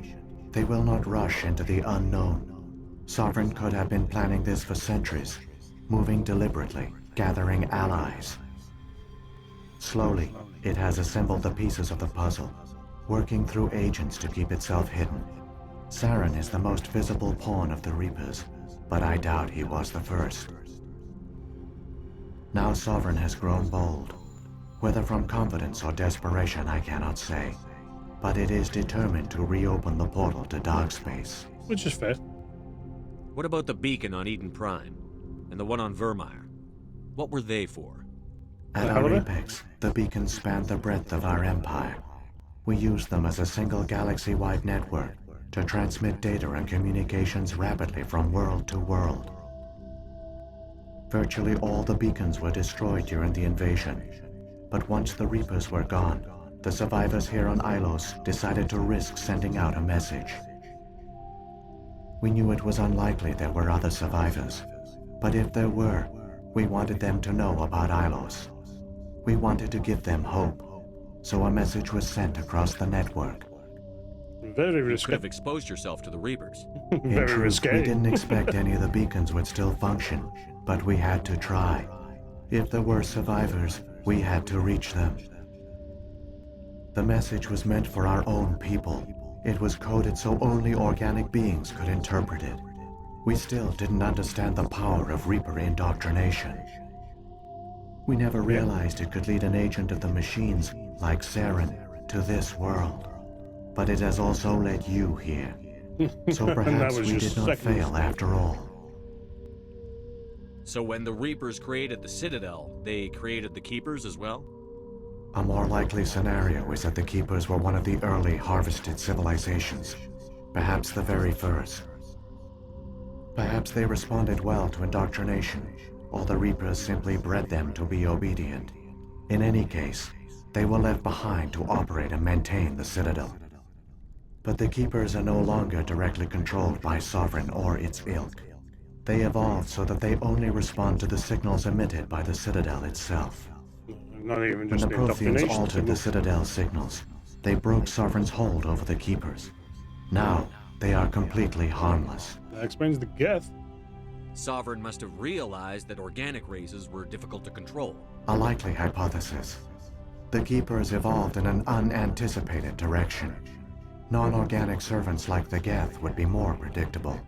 They will not rush into the unknown. Sovereign could have been planning this for centuries, moving deliberately, gathering allies. Slowly, it has assembled the pieces of the puzzle, working through agents to keep itself hidden. Saren is the most visible pawn of the Reapers, but I doubt he was the first. Now Sovereign has grown bold. Whether from confidence or desperation, I cannot say. But it is determined to reopen the portal to dark space. Which is fair. What about the beacon on Eden Prime? And the one on Vermeer? What were they for? At our apex, the beacons spanned the breadth of our empire. We used them as a single galaxy-wide network to transmit data and communications rapidly from world to world. Virtually all the beacons were destroyed during the invasion, but once the Reapers were gone, the survivors here on Ilos decided to risk sending out a message. We knew it was unlikely there were other survivors, but if there were, we wanted them to know about Ilos. We wanted to give them hope, so a message was sent across the network. Very You risky. could have exposed yourself to the Reapers. In truth, we didn't expect any of the beacons would still function, but we had to try. If there were survivors, we had to reach them. The message was meant for our own people. It was coded so only organic beings could interpret it. We still didn't understand the power of Reaper indoctrination. We never realized it could lead an agent of the machines, like Saren, to this world. But it has also led you here. So perhaps we did not fail after all. So when the Reapers created the Citadel, they created the Keepers as well? A more likely scenario is that the Keepers were one of the early harvested civilizations. Perhaps the very first. Perhaps they responded well to indoctrination, or the Reapers simply bred them to be obedient. In any case, they were left behind to operate and maintain the Citadel. But the Keepers are no longer directly controlled by Sovereign or its ilk. They evolved so that they only respond to the signals emitted by the Citadel itself. Not even When just the the Protheans indoctrination altered the signals. Citadel's signals, they broke Sovereign's hold over the Keepers. Now, they are completely harmless. That explains the Geth. Sovereign must have realized that organic races were difficult to control. A likely hypothesis. The Keepers evolved in an unanticipated direction. Non-organic servants like the Geth would be more predictable.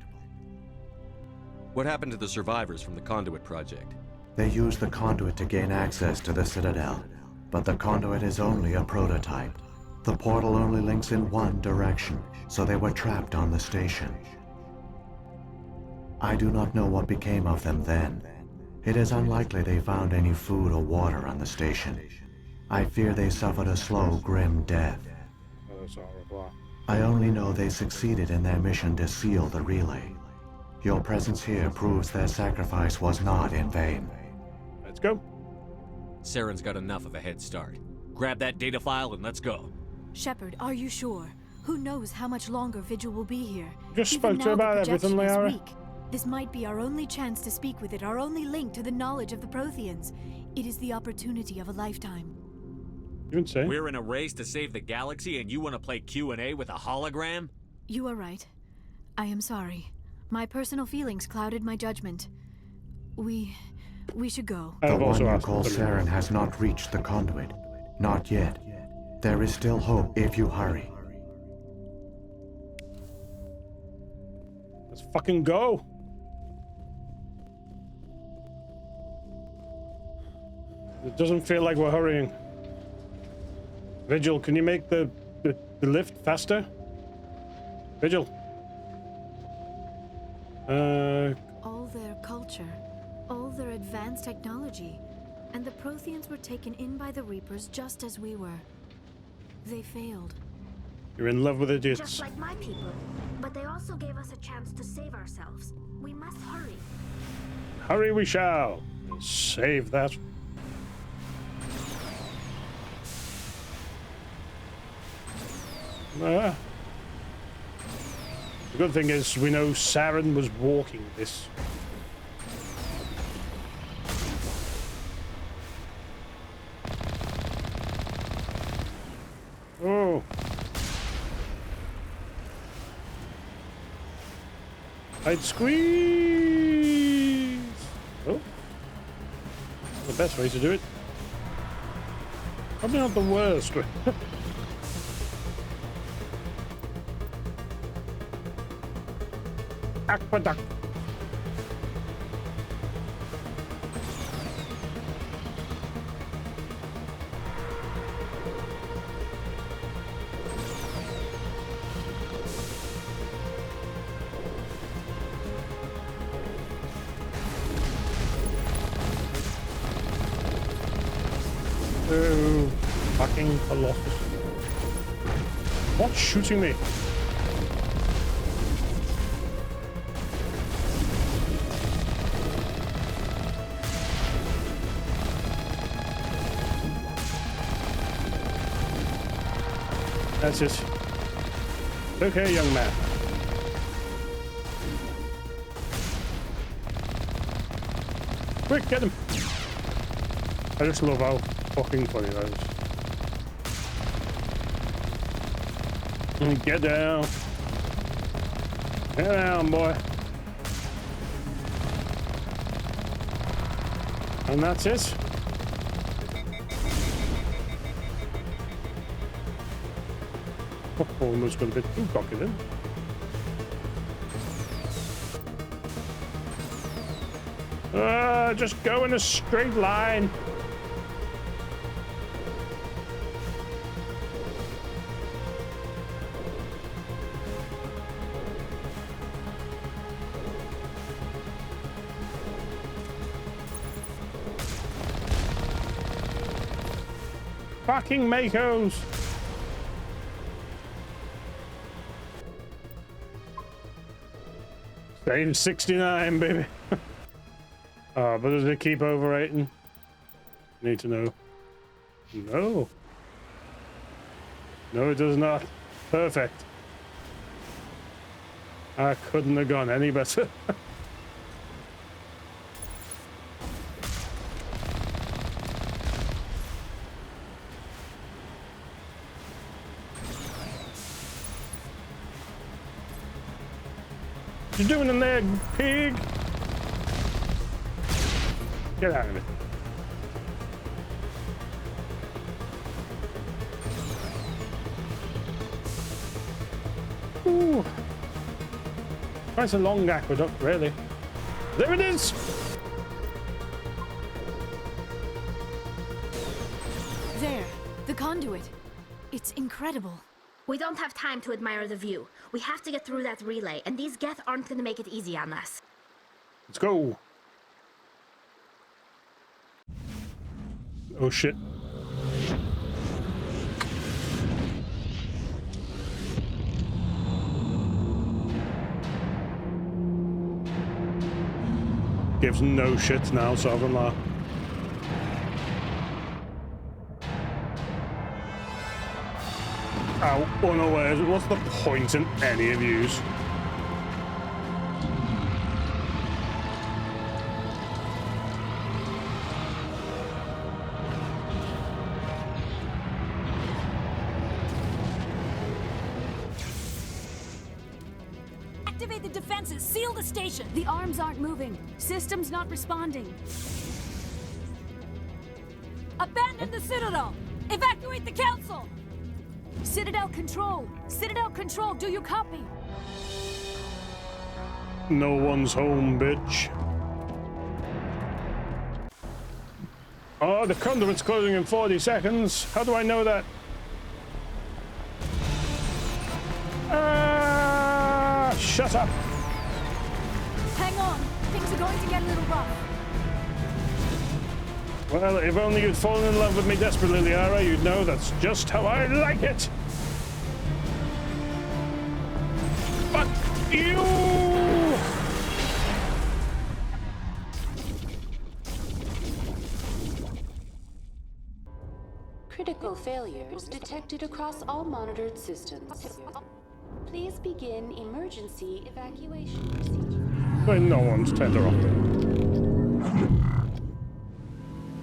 What happened to the survivors from the Conduit project? They used the Conduit to gain access to the Citadel, but the Conduit is only a prototype. The portal only links in one direction, so they were trapped on the station. I do not know what became of them then. It is unlikely they found any food or water on the station. I fear they suffered a slow, grim death. Oh, that's horrible. I only know they succeeded in their mission to seal the relay. Your presence here proves their sacrifice was not in vain. Let's go. Saren's got enough of a head start. Grab that data file and let's go. Shepard, are you sure? Who knows how much longer Vigil will be here? Just Even spoke to her now, about the everything, projection is Liara. weak. This might be our only chance to speak with it, our only link to the knowledge of the Protheans. It is the opportunity of a lifetime. You would say? We're in a race to save the galaxy and you want to play Q&A with a hologram? You are right. I am sorry. My personal feelings clouded my judgment. We should go. The one you call Saren has not reached the Conduit. Not yet. There is still hope if you hurry. Let's fucking go. It doesn't feel like we're hurrying. Vigil, can you make the lift faster? Vigil. All their culture, all their advanced technology, and the Protheans were taken in by the Reapers just as we were. They failed. You're in love with idiots. Just like my people. But they also gave us a chance to save ourselves. We must hurry. Hurry we shall. We'll save that. The good thing is we know Saren was walking this. Oh. I'd squeeze. Oh. The best way to do it. Probably not the worst way. Aqueduct. Oh, fucking Colossus. What's shooting me? That's it. Okay, young man. Quick, get him! I just love how fucking funny that is. Get down. Get down, boy. And that's it. Oh, almost got a bit too cocky then. Just go in a straight line. Fucking Makos. Save 69, baby. But does it keep overrating? Need to know. No. No, it does not. Perfect. I couldn't have gone any better. What you doing in there, pig? Get out of it. Ooh. Quite a long aqueduct, really. There it is! There, the conduit. It's incredible. We don't have time to admire the view. We have to get through that relay, and these Geth aren't gonna make it easy on us. Let's go. Oh shit. Gives no shit now, Sovereign Law. Ow, unawares. What's the point in any of yous? Activate the defenses! Seal the station! The arms aren't moving. Systems not responding. Abandon the Citadel! Evacuate the Council! Citadel Control! Citadel Control, do you copy? No one's home, bitch. Oh, the conduit's closing in 40 seconds. How do I know that? Shut up! Hang on! Things are going to get a little rough. Well, if only you'd fallen in love with me desperately, Liara, you'd know that's just how I like it! Fuck you! Critical failures detected across all monitored systems. Please begin emergency evacuation procedure. Well, no one's turned her off.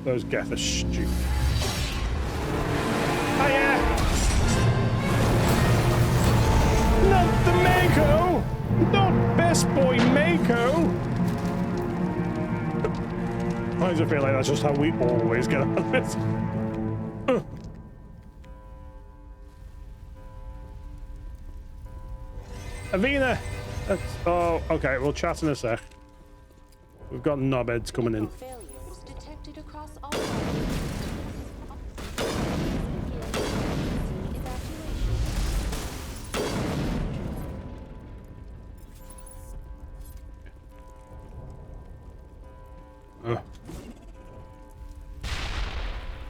Those Geth are stupid. Hiya! Not the Mako! Not best boy Mako! Why does it feel like that's just how we always get out of it? Avina! Oh, okay, we'll chat in a sec. We've got knobheads coming in. Failures detected across all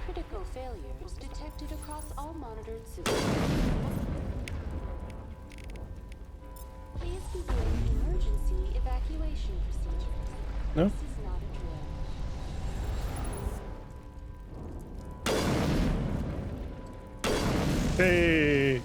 Critical failures detected across all monitored systems. Please begin emergency evacuation procedures. No? This is not a drill. Hey!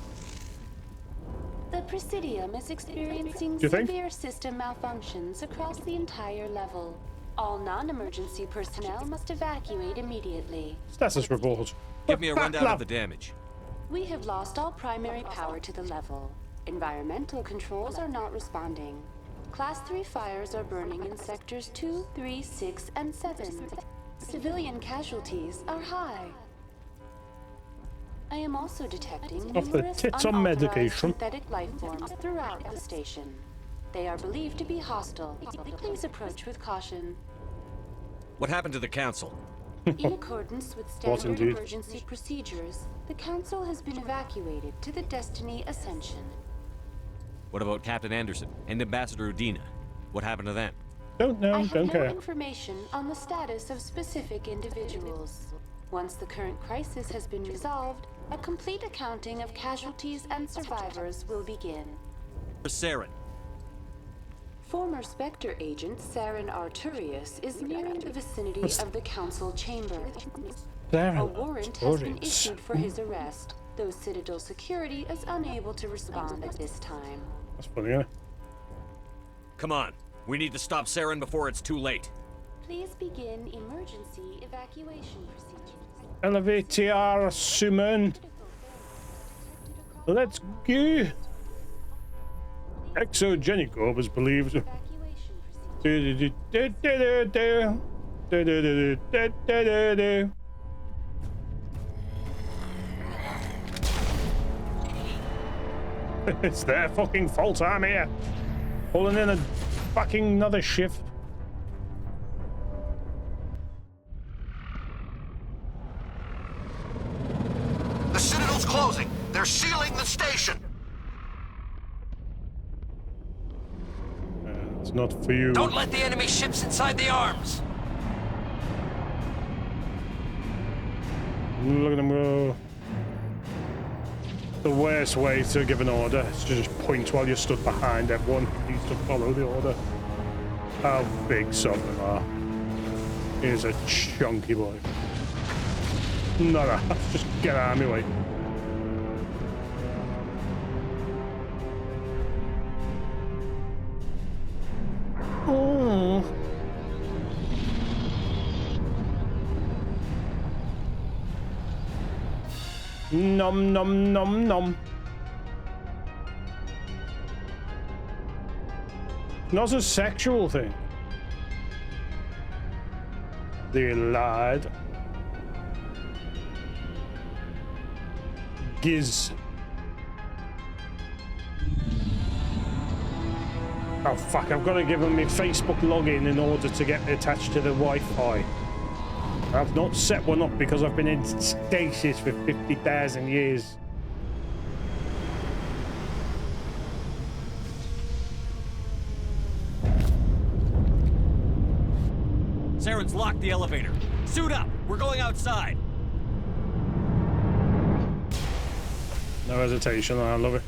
The Presidium is experiencing severe system malfunctions across the entire level. All non-emergency personnel must evacuate immediately. Status report. Give me a rundown of the damage. We have lost all primary power to the level. Environmental controls are not responding. Class 3 fires are burning in sectors 2, 3, 6, and 7. Civilian casualties are high. I am also detecting numerous unauthorized synthetic life forms throughout the station. They are believed to be hostile. Please approach with caution. What happened to the Council? In accordance with standard emergency procedures, the Council has been evacuated to the Destiny Ascension. What about Captain Anderson and Ambassador Udina? What happened to them? Don't know, don't care. I have no information on the status of specific individuals. Once the current crisis has been resolved, a complete accounting of casualties and survivors will begin. Saren. Former Spectre agent Saren Arturius is nearing the vicinity of the Council chamber. A warrant has been issued for his arrest, though Citadel security is unable to respond at this time. That's funny, yeah. Come on, we need to stop Saren before it's too late. Please begin emergency evacuation procedures. Elevator summon. Let's go. Exogenic orb is believed. It's their fucking fault I'm here. Pulling in a fucking another shift. The Citadel's closing. They're sealing the station. It's not for you. Don't let the enemy ships inside the arms. Look at them go. The worst way to give an order is to just point while you're stood behind everyone who needs to follow the order. How big some of them are. Here's a chunky boy. No, just get out of my way. Oh. Nom nom nom nom. Not a sexual thing. They lied. Giz. Oh fuck, I've got to give them my Facebook login in order to get attached to the Wi-Fi. I've not set one up because I've been in stasis for 50,000 years. Saren's locked the elevator. Suit up! We're going outside! No hesitation, I love it.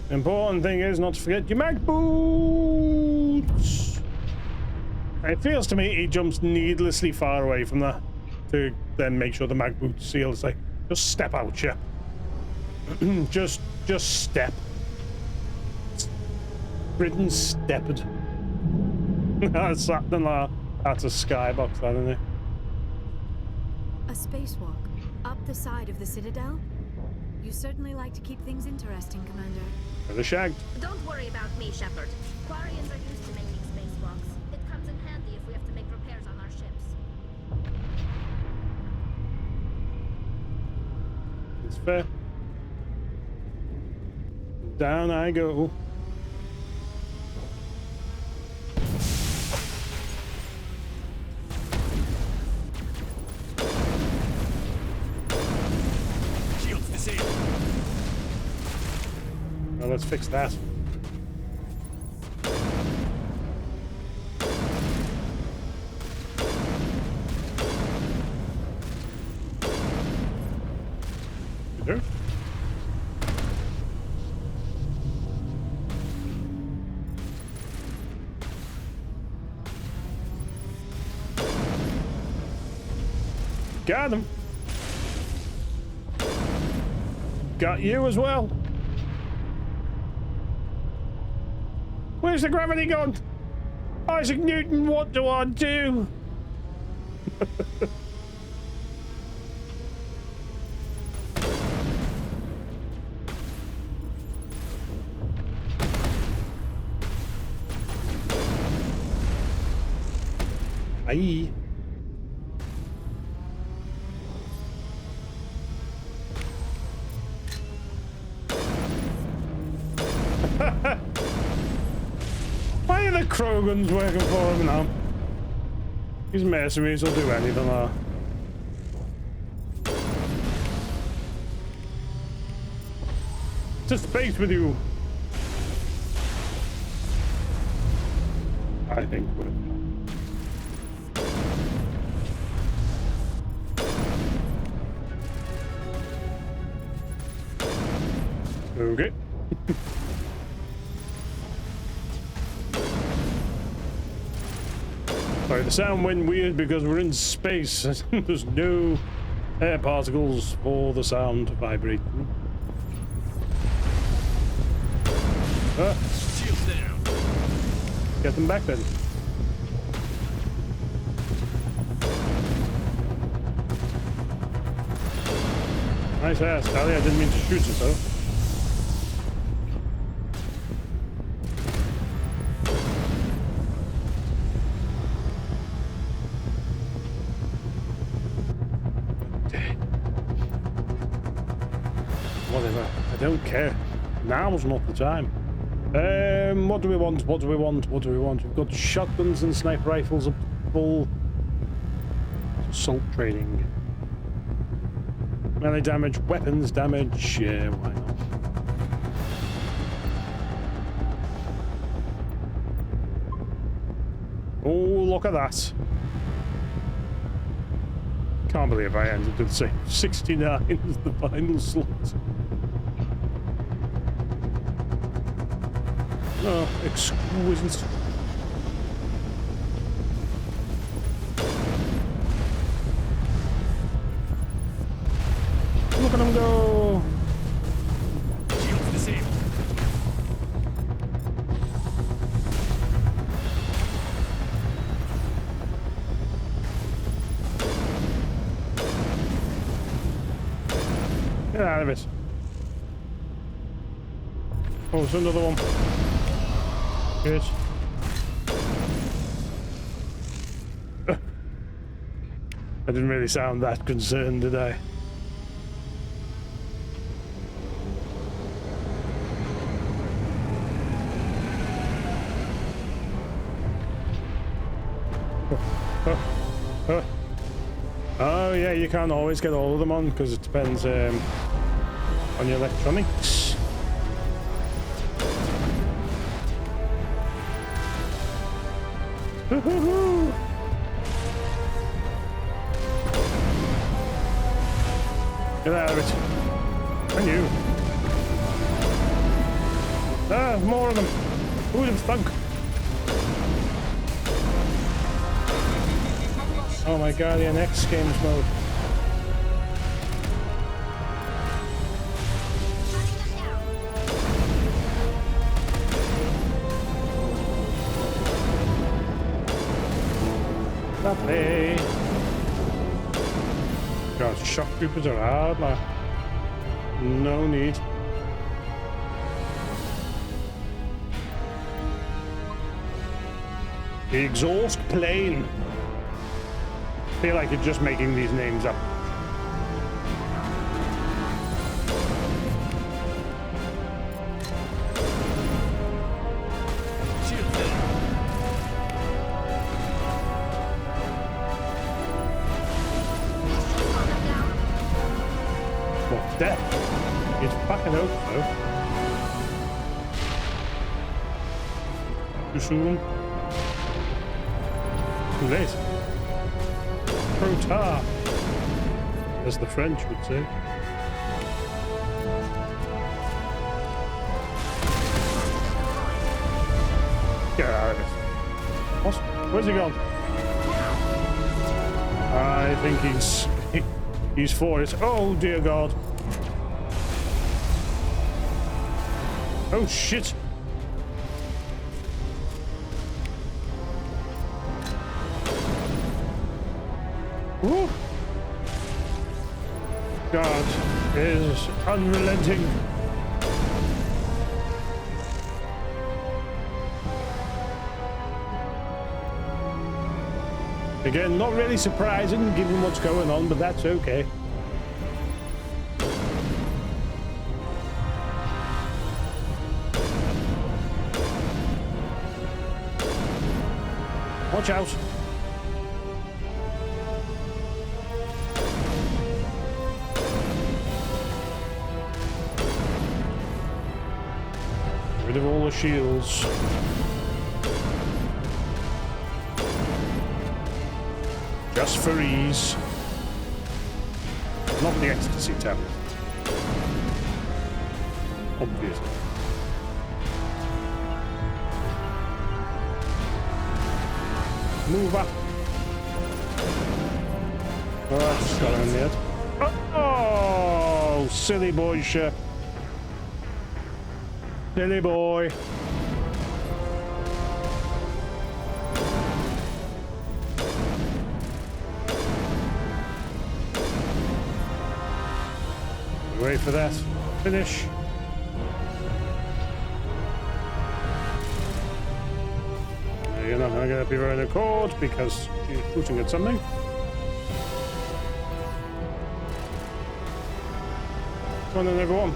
Important thing is not to forget your mag boots. It feels to me he jumps needlessly far away from that to then make sure the mag boots seal. It's like, just step out, yeah. just step. Britain stepped. That's something like that's a skybox, I don't know. A spacewalk up the side of the Citadel? You certainly like to keep things interesting, Commander. The shagged. Don't worry about me, Shepard. Quarians are used to making spacewalks. It comes in handy if we have to make repairs on our ships. It's fair. Down I go. Well, let's fix that. There. Got him. Got you as well. Where's the gravity gone? Isaac Newton, what do I do? Aye. Why are the Krogans working for him now? These mercenaries will do anything now. To space with you. I think we're... Okay. Sorry, the sound went weird because we're in space. There's no air particles for the sound to vibrate. Shields down. Get them back then. Nice ass, Callie. I didn't mean to shoot you, though. Whatever. I don't care. Now's not the time. What do we want? What do we want? What do we want? We've got shotguns and sniper rifles up full. Assault training. Melee damage, weapons damage. Yeah, why not? Oh, look at that. Can't believe I ended with say 69 as the final slot. Oh, exquisite. Look at him go. Shields disabled. Get out of it. Oh, there's another one. Good. I didn't really sound that concerned, did I? Oh yeah, you can't always get all of them on because it depends on your electronics. Woohoo! Get out of it. And you. Ah, more of them. Who would have thunk? Oh my god, yeah, next game's mode. Lovely. God, shock troopers are hard, like. No need. The exhaust plane. I feel like you're just making these names up. What, death? It's fucking out, though. Too soon? Too late. Pro tar, as the French would say. Get out of it. What? Where's he gone? I think he's for it. Oh dear God. Oh shit. Woo. God is unrelenting. Again, not really surprising given what's going on, but that's okay. Watch out. Rid of all the shields. Just for ease. Not the ecstasy tablet. Obviously. Move up. Oh, that's got in there. Oh, silly boy, Shep. Silly boy. Wait for that. Finish. You're not going to get up here in a cord because she's shooting at something. Come on then, everyone.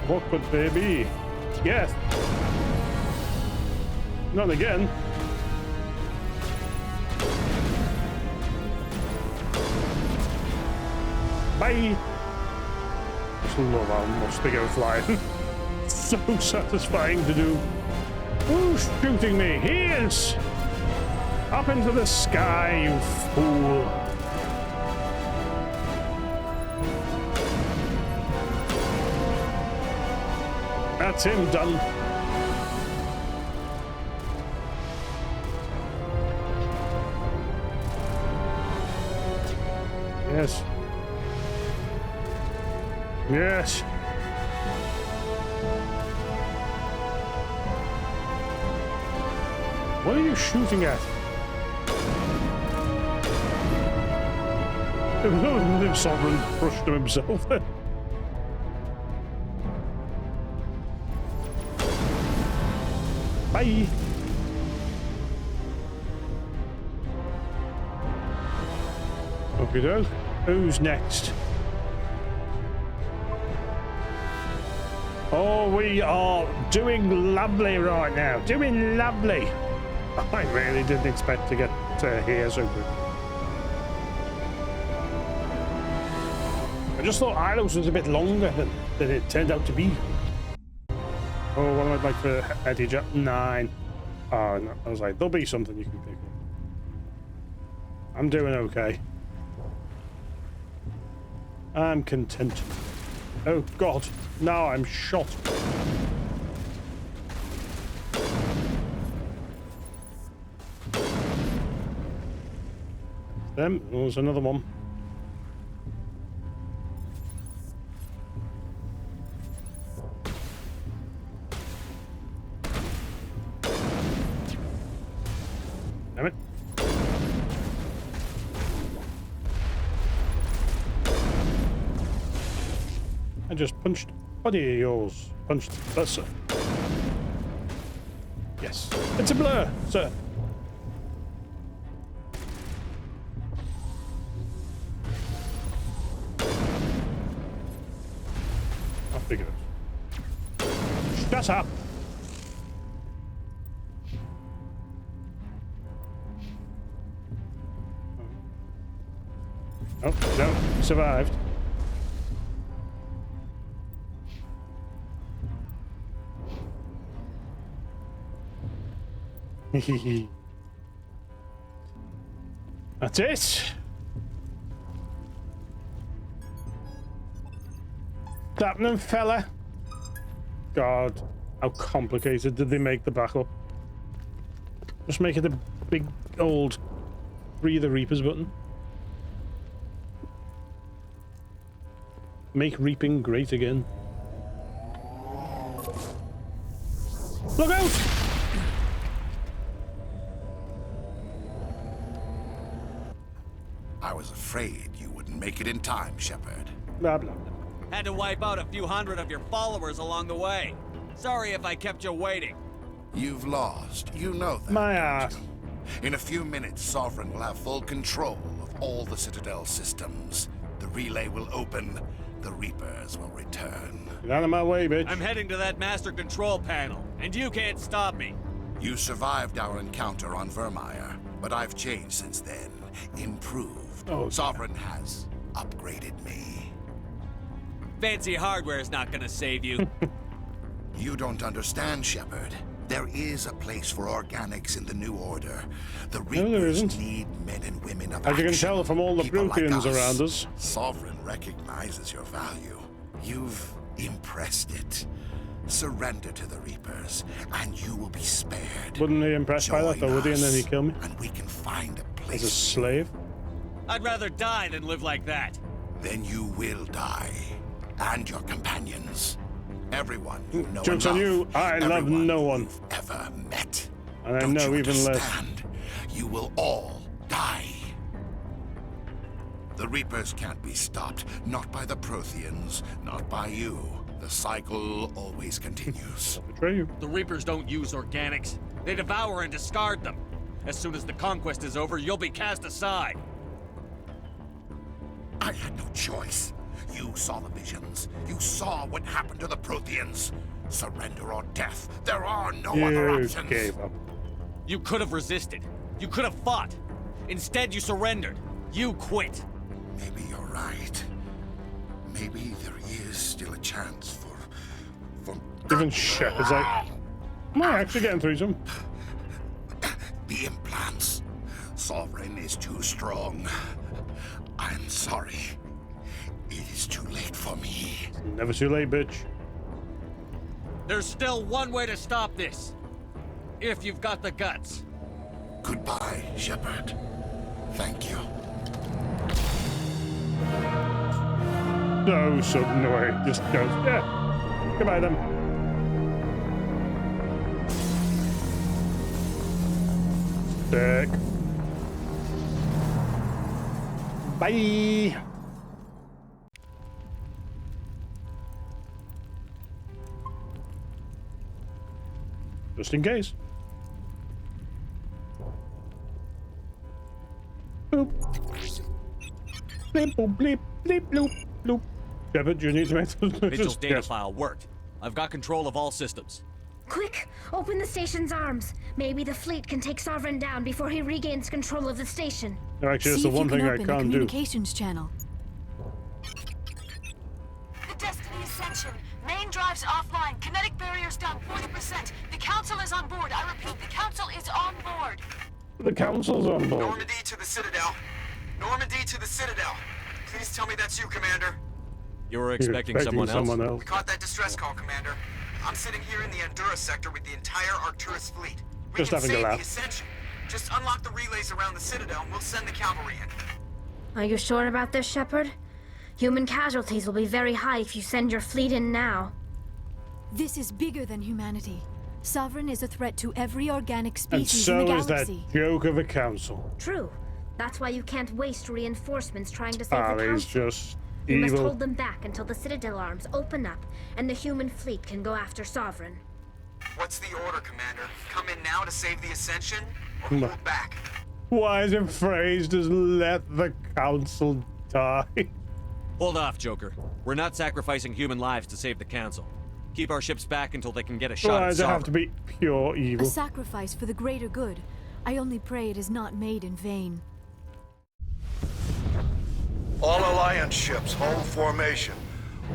What could they be? Yes. Not again. Bye. Just love how much they go flying. So satisfying to do. Who's shooting me? He is! Up into the sky, you fool. That's him done. Yes. Yes. What are you shooting at? The Sovereign crushed him himself then. Bye. Okay, doke. Who's next? Oh, we are doing lovely right now. Doing lovely. I really didn't expect to get here so quick. I just thought Ilos was a bit longer than it turned out to be. Oh, what am I like for Eddie 9? Oh, no. I was like, there'll be something you can pick up. I'm doing okay. I'm content. Oh, God. Now I'm shot. Them. There's another one. Damn it. I just punched body of yours. Punched. That's sir. Yes. It's a blur, sir. I'll figure it. Shut up. Oh, no. Survived. That's it. Happening, fella. God, how complicated did they make the backup? Just make it a big old Free the Reapers button. Make reaping great again. Look out! I was afraid you wouldn't make it in time, Shepard. Blah, blah, blah. Had to wipe out a few hundred of your followers along the way. Sorry if I kept you waiting. You've lost. You know that. My ass. In a few minutes, Sovereign will have full control of all the Citadel systems. The relay will open. The Reapers will return. Get out of my way, bitch. I'm heading to that master control panel, and you can't stop me. You survived our encounter on Vermeer, but I've changed since then. Improved. Oh, Sovereign has upgraded me. Fancy hardware's not gonna save you. You don't understand, Shepard. There is a place for organics in the New Order. The Reapers need men and women of As you can action. tell from all the People like Protheans us. around us. Sovereign recognizes your value. You've impressed it. Surrender to the Reapers, and you will be spared. Wouldn't he impressed by that though, would he? And then he kill me? And we can find a place. As a slave? I'd rather die than live like that. Then you will die. And your companions. Everyone you know Joke's and on love. you, I love no one. You've ever met. And I Don't know you even less. understand? You will all die. The Reapers can't be stopped. Not by the Protheans, not by you. The cycle always continues. Betray you. The Reapers don't use organics. They devour and discard them. As soon as the conquest is over, you'll be cast aside. I had no choice. You saw the visions. You saw what happened to the Protheans. Surrender or death. There are no other options. Gave up. You could have resisted. You could have fought. Instead, you surrendered. You quit. Maybe you're right. Maybe there is still a chance for... Even Shepard's like, am I actually getting through some? The implants. Sovereign is too strong. I'm sorry. It is too late for me. Never too late, bitch. There's still one way to stop this. If you've got the guts. Goodbye, Shepard. Thank you. No, so no way. Just goes, yeah. Goodbye then. Sick. Bye. Just in case. Boop. Bleep, boop, bleep, bleep, bloop, bloop. Shepard, you need to make those Mitchell's data file worked. I've got control of all systems. Quick! Open the station's arms. Maybe the fleet can take Sovereign down before he regains control of the station. No, actually, that's the one thing I can't do. Communications channel. The Destiny Ascension. Main drives offline. Kinetic barriers down 40%. The Council is on board. I repeat, the Council is on board. The Council's on board. Normandy to the Citadel. Normandy to the Citadel. Please tell me that's you, Commander. You were expecting someone else? We caught that distress call, Commander. I'm sitting here in the Andurra sector with the entire Arcturus fleet. We Just can having a save the laugh. Ascension. Just unlock the relays around the Citadel and we'll send the cavalry in. Are you sure about this, Shepard? Human casualties will be very high if you send your fleet in now. This is bigger than humanity. Sovereign is a threat to every organic And species in the so is that galaxy. joke of a council. True. That's why you can't waste reinforcements trying to save the He's Council. just You must evil. hold them back until the Citadel arms open up and the human fleet can go after Sovereign. What's the order, Commander? Come in now to save the Ascension, or hold back? Why is it phrased as let the council die? Hold off, Joker. We're not sacrificing human lives to save the Council. Keep our ships back until they can get a shot Why at does it have Sovereign. to be pure A evil? sacrifice for the greater good. I only pray it is not made in vain. All Alliance ships, hold formation.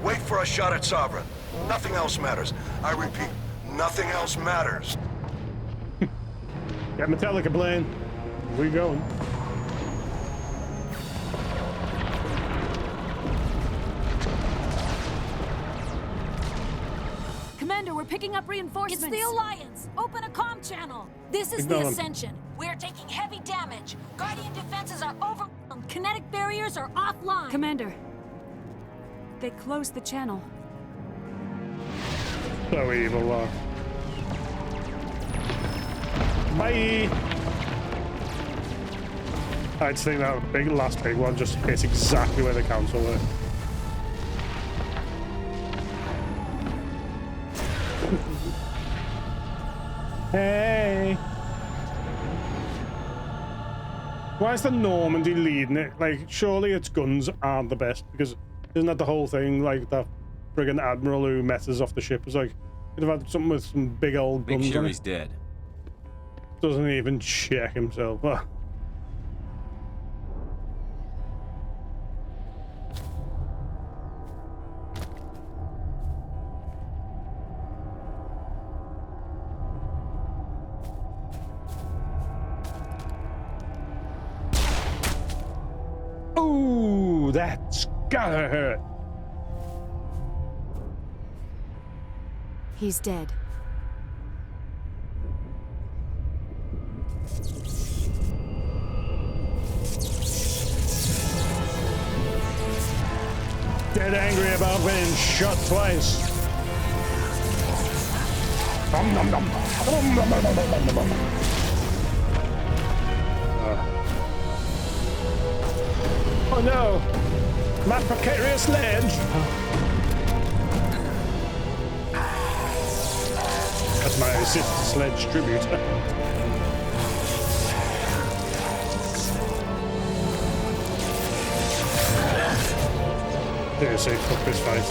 Wait for a shot at Sovereign. Nothing else matters. I repeat, nothing else matters. Got Metallica playing. We going. Commander, we're picking up reinforcements. It's the Alliance. Open a comm channel. This is Ignore the them. Ascension. We're taking heavy damage. Guardian defenses are over. Kinetic barriers are offline. Commander, they closed the channel. So evil, Bye. I'd think that last big one just hit exactly where the council were. Hey! Why is the Normandy leading it? Like, surely its guns aren't the best, because isn't that the whole thing? Like, that friggin' admiral who met us off the ship was like, could have had something with some big old guns. Make sure on he's it. dead. Doesn't even check himself. Ooh, that's gotta hurt. He's dead. Dead angry about being shot twice. Nom, nom, nom. Nom, nom, nom, nom, nom, nom, nom. Oh no! My precarious ledge! That's my assist sledge tribute. Seriously, fuck this fight.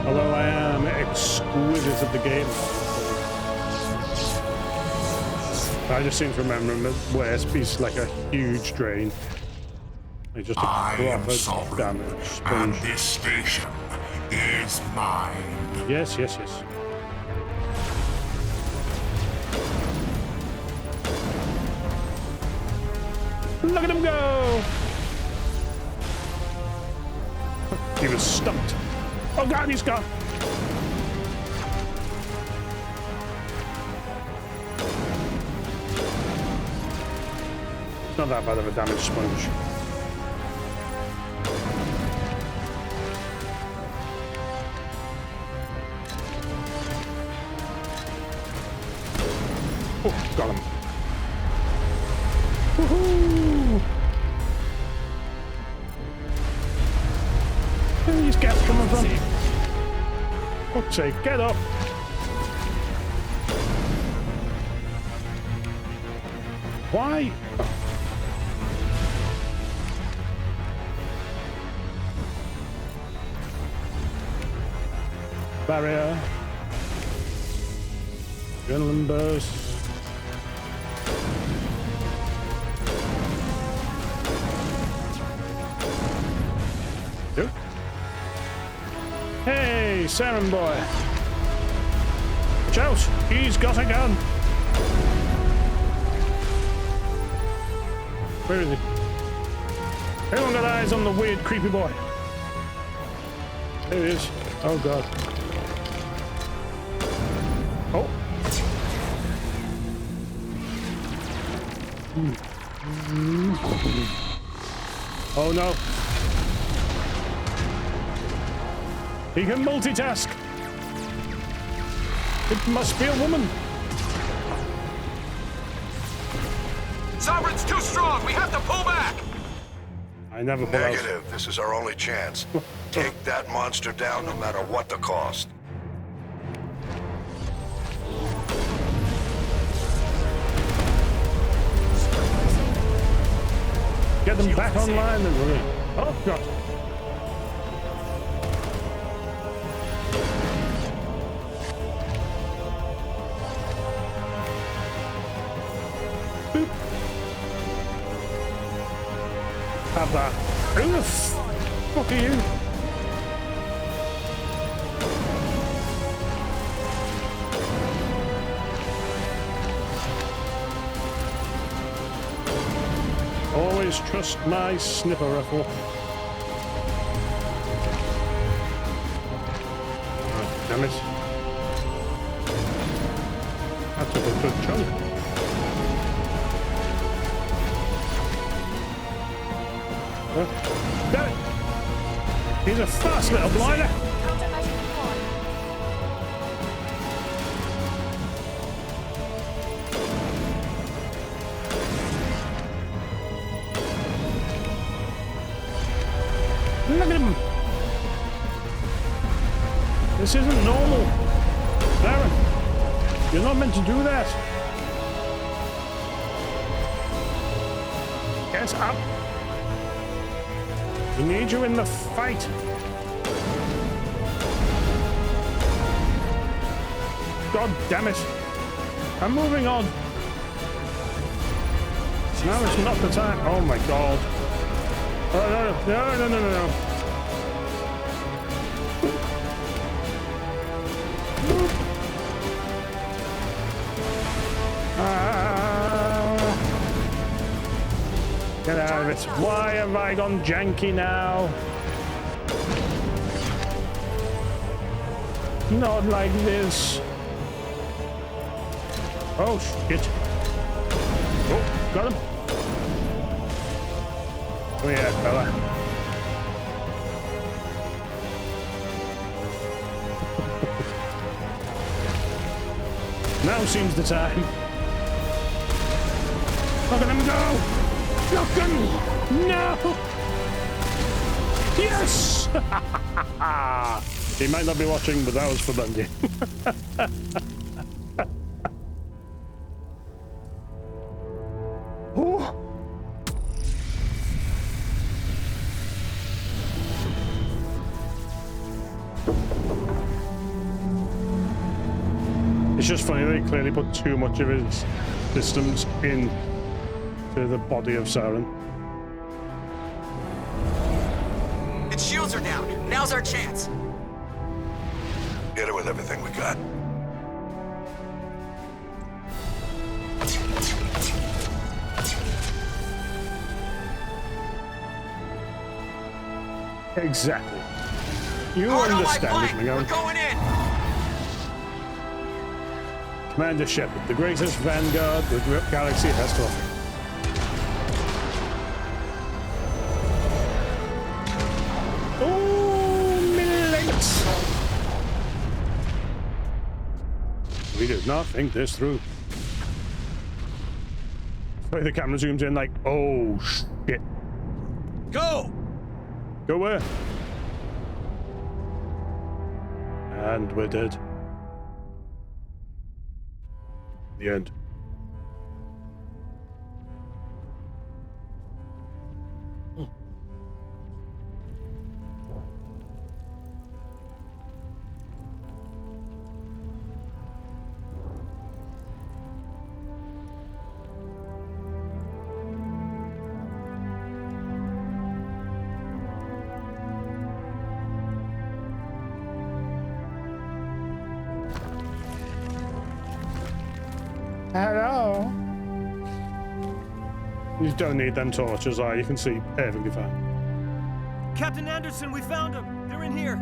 Although I am exquisite at the game, I just seem to remember West is like a huge drain. Like just a proper damage sponge. And this station is mine. Yes, yes, yes. Look at him go! He was stumped. Oh god, he's gone! Not that bad of a damage sponge. Oh, got him. Woohoo! Where are these cats coming from? Fuck's sake, get up! Why? Barrier. Adrenaline burst. Yep. Hey, Saren boy. Watch out, he's got a gun. Where is he? Anyone got eyes on the weird, creepy boy? There he is. Oh god. Oh. Oh no. He can multitask. It must be a woman. Sovereign's too strong. We have to pull back. I never pull out. Negative. This is our only chance. Take that monster down no matter what the cost. Get them back online then, will we? Oh god. Boop. Have that. Who the fuck are you? Always trust my snipper rifle. Oh, damn it. That took a good chunk. Damn it! He's a fast little blinder. This isn't normal. Darren, you're not meant to do that. Get up. We need you in the fight. God damn it. I'm moving on. Now is not the time. Oh my god. Oh, no. Get out of it. Why have I gone janky now? Not like this. Oh shit. Oh, got him. Oh yeah, fella. Now seems the time. Look at him go! Look at him! No! Yes! He might not be watching, but that was for Bundy. Oh! It's just funny they clearly put too much of his systems in to the body of Saren. Its shields are down. Now's our chance. Hit it with everything we got. Exactly. You Hard understand on my it, flank. Miguel. We're going in. Commander Shepard, the greatest vanguard the galaxy has to offer. Oh, millets! We did not think this through. The way the camera zooms in, like, oh shit. Go! Go where? And we're dead. The end. Hello. You don't need them torches, you can see perfectly fine. Captain Anderson, we found them. They're in here.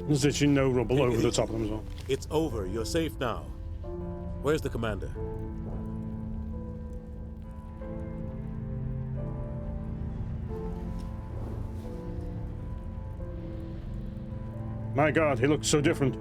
There's literally no rubble over the top of them as well. It's over. You're safe now. Where's the commander? My God, he looks so different.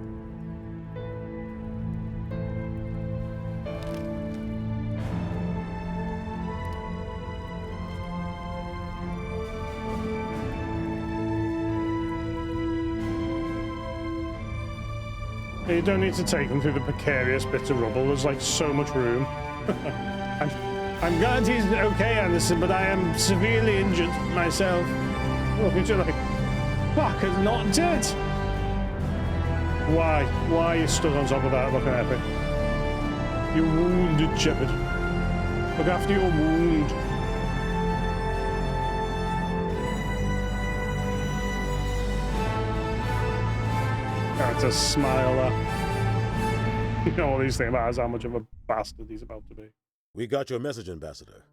You don't need to take them through the precarious bits of rubble. There's like so much room. I'm glad he's okay, Anderson, but I am severely injured myself. Look at you like, fuck, it's not dead. Why? Why are you stood on top of that looking epic? You're wounded, Shepard. Look after your wound. That's a smiler. You know all these things about is how much of a bastard he's about to be. We got your message, Ambassador.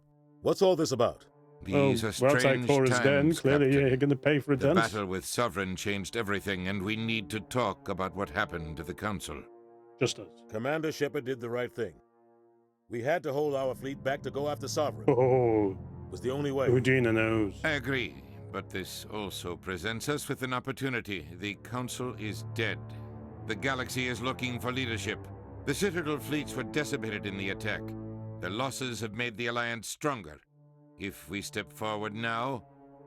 What's all this about? These are strange times, clearly, Captain. you're going to pay for a The dance. battle with Sovereign changed everything, and we need to talk about what happened to the Council. Just us. Commander Shepard did the right thing. We had to hold our fleet back to go after Sovereign. Oh. It was the only way. Udina knows. I agree, but this also presents us with an opportunity. The Council is dead. The galaxy is looking for leadership. The Citadel fleets were decimated in the attack. The losses have made the Alliance stronger. If we step forward now,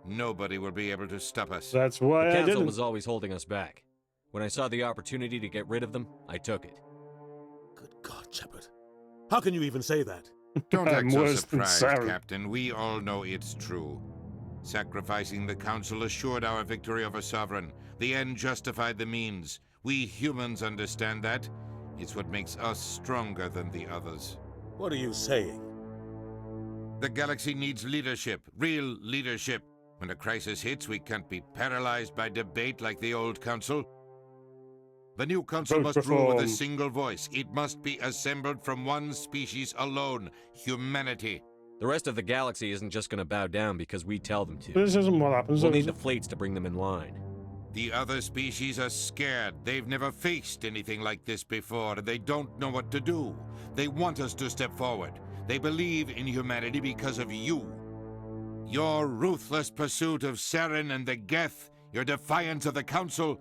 Nobody will be able to stop us. That's why the I council didn't. was always holding us back. When I saw the opportunity to get rid of them, I took it. Good God, Shepard. How can you even say that? Don't I'm act so worse than surprised, Sarah. Captain. We all know it's true. Sacrificing the Council assured our victory over Sovereign. The end justified the means. We humans understand that. It's what makes us stronger than the others. What are you saying? The galaxy needs leadership, real leadership. When a crisis hits, we can't be paralyzed by debate like the old Council. The new Council Vote must rule with a reform. single voice. It must be assembled from one species alone, humanity. The rest of the galaxy isn't just going to bow down because we tell them to. This isn't what happens. We'll though, need is the fleets to bring them in line. The other species are scared. They've never faced anything like this before, and they don't know what to do. They want us to step forward. They believe in humanity because of you. Your ruthless pursuit of Saren and the Geth, your defiance of the Council,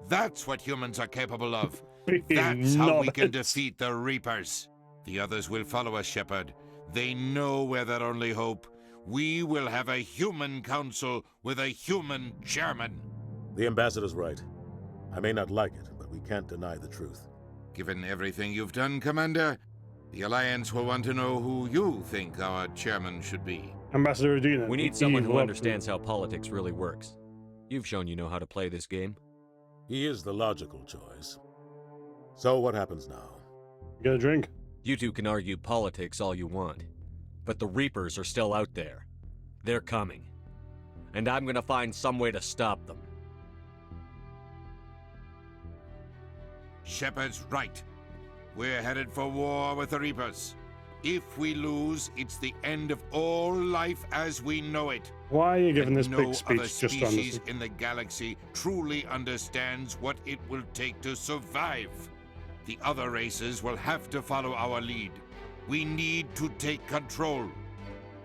that's what humans are capable of. That's how we can defeat the Reapers. The others will follow us, Shepard. They know we're their only hope. We will have a human council with a human chairman. The ambassador's right. I may not like it, but we can't deny the truth. Given everything you've done, Commander, the Alliance will want to know who you think our chairman should be. Ambassador Adina. We need someone who understands how politics really works. You've shown you know how to play this game. He is the logical choice. So what happens now? You got a drink? You two can argue politics all you want, but the Reapers are still out there. They're coming. And I'm gonna find some way to stop them. Shepard's right. We're headed for war with the Reapers. If we lose, it's the end of all life as we know it. Why are you giving this no big other speech just on species this? in the galaxy truly understands what it will take to survive. The other races will have to follow our lead. We need to take control.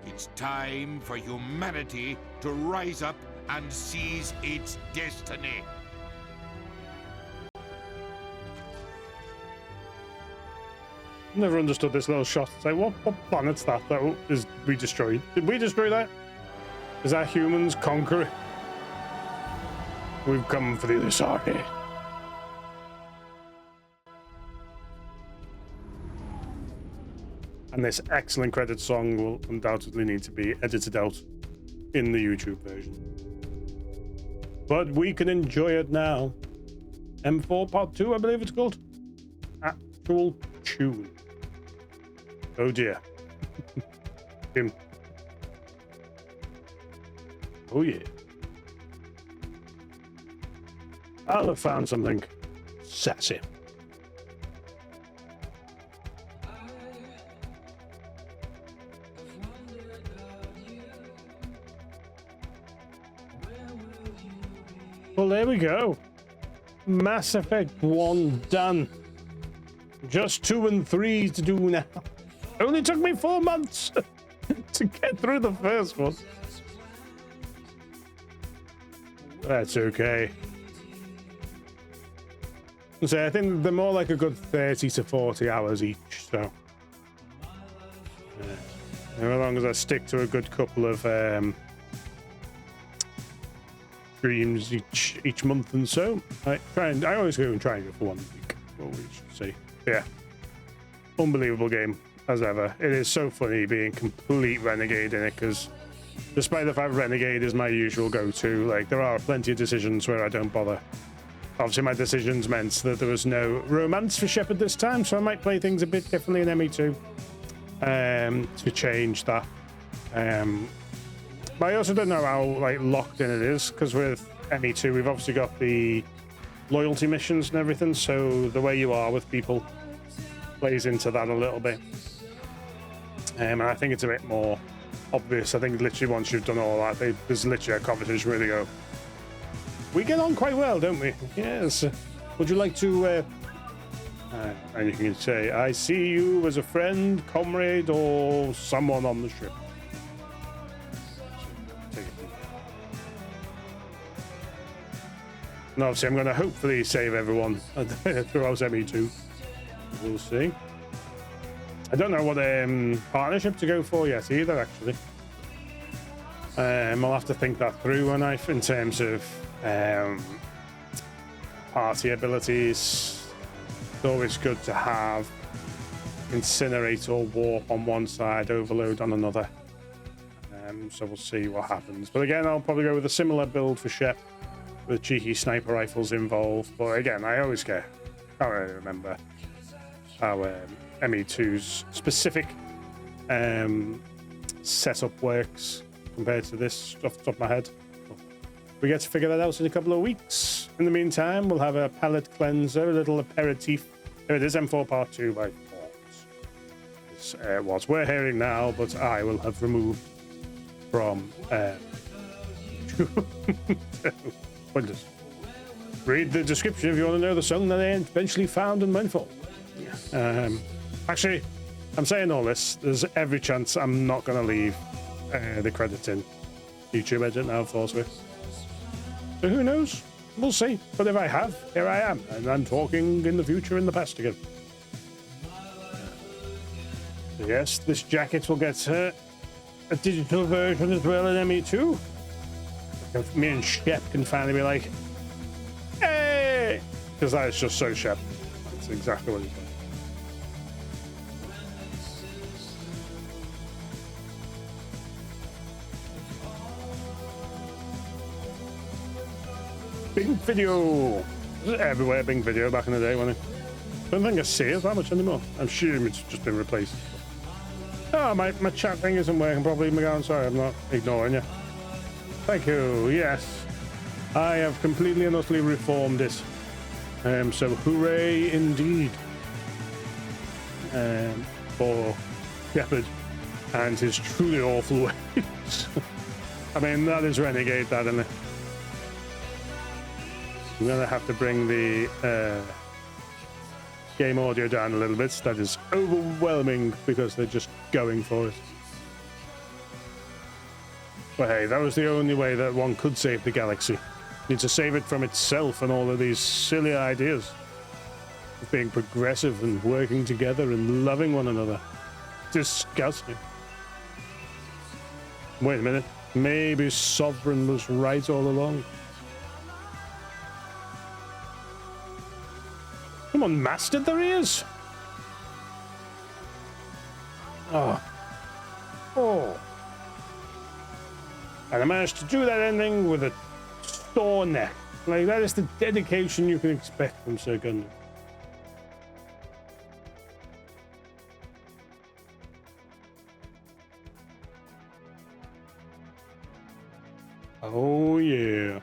It's time for humanity to rise up and seize its destiny. Never understood this little shot. It's like, what planet's that is we destroyed? Did we destroy that? Is that humans conquer it? We've come for the other side. And this excellent credit song will undoubtedly need to be edited out in the YouTube version. But we can enjoy it now. M4 Part 2, I believe it's called. Actual tune. Oh dear. Him. Oh yeah. I'll have found something sassy. Well, there we go. Mass Effect 1 done. Just 2 and 3 to do now. Only took me 4 months to get through the first one. That's okay. So I think they're more like a good 30 to 40 hours each, so. As long as I stick to a good couple of streams each month and so. I always go and try and go for 1 week. What we should say. Yeah. Unbelievable game, as ever. It is so funny being complete Renegade in it, because despite the fact Renegade is my usual go-to, like, there are plenty of decisions where I don't bother. Obviously, my decisions meant that there was no romance for Shepard this time, so I might play things a bit differently in ME2 to change that. But I also don't know how locked in it is, because with ME2 we've obviously got the loyalty missions and everything, so the way you are with people plays into that a little bit. And I think it's a bit more obvious. I think literally once you've done all that, there's literally a conversation where they go, we get on quite well, don't we? Yes. Would you like to... and you can say, I see you as a friend, comrade, or someone on the ship. And obviously I'm going to hopefully save everyone throughout ME2. We'll see. I don't know what partnership to go for yet either, actually. I'll have to think that through, won't I, in terms of party abilities. It's always good to have Incinerate or Warp on one side, Overload on another. So we'll see what happens. But again, I'll probably go with a similar build for Shep, with cheeky sniper rifles involved. But again, I always can't really remember how ME2's specific setup works compared to this off the top of my head. We get to figure that out in a couple of weeks. In the meantime, we'll have a palette cleanser, a little aperitif. Here it is, M4 Part 2 by Forms. This was we're hearing now, but I will have removed from Windows. Read the description if you want to know the song that they eventually found and went for. Yes. Actually, I'm saying all this. There's every chance I'm not going to leave the credits in YouTube. I don't know how forthwith. So who knows? We'll see. But if I have, here I am, and I'm talking in the future, in the past again. So yes, this jacket will get a digital version as well in ME2. If me and Shep can finally be like, hey! Because that is just so Shep. That's exactly what he's done. Big Video! It was everywhere, Big Video back in the day, wasn't it? I don't think I see it that much anymore. I'm sure it's just been replaced. Oh, my chat thing isn't working properly, McGowan. Sorry, I'm not ignoring you. Thank you. Yes, I have completely and utterly reformed it. So hooray indeed for Shepard and his truly awful ways. I mean, that is Renegade, that, isn't it? I'm gonna have to bring the game audio down a little bit. That is overwhelming because they're just going for it. But hey, that was the only way that one could save the galaxy. Need to save it from itself and all of these silly ideas of being progressive and working together and loving one another. Disgusting. Wait a minute. Maybe Sovereign was right all along. Someone mastered their ears. Oh. And I managed to do that ending with a store neck. Like, that is the dedication you can expect from Sir Conduit. Oh, yeah.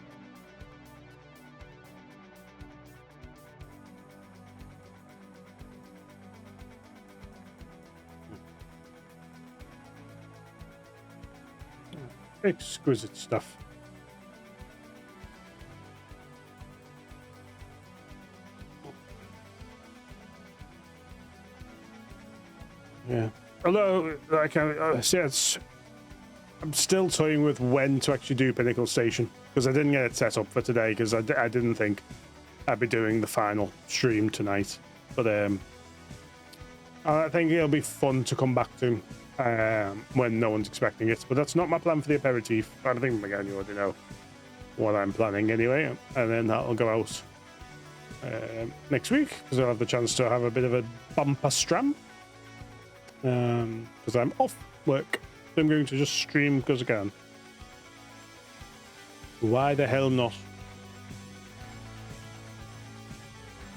Exquisite stuff. Yeah. Although, like, I'm still toying with when to actually do Pinnacle Station, because I didn't get it set up for today, because I didn't think I'd be doing the final stream tonight. But I think it'll be fun to come back to when no one's expecting it. But that's not my plan for the aperitif. I think, again, you already know what I'm planning anyway. And then that'll go out next week, because I'll have the chance to have a bit of a bumper stram. Because I'm off work. I'm going to just stream because I can. Why the hell not?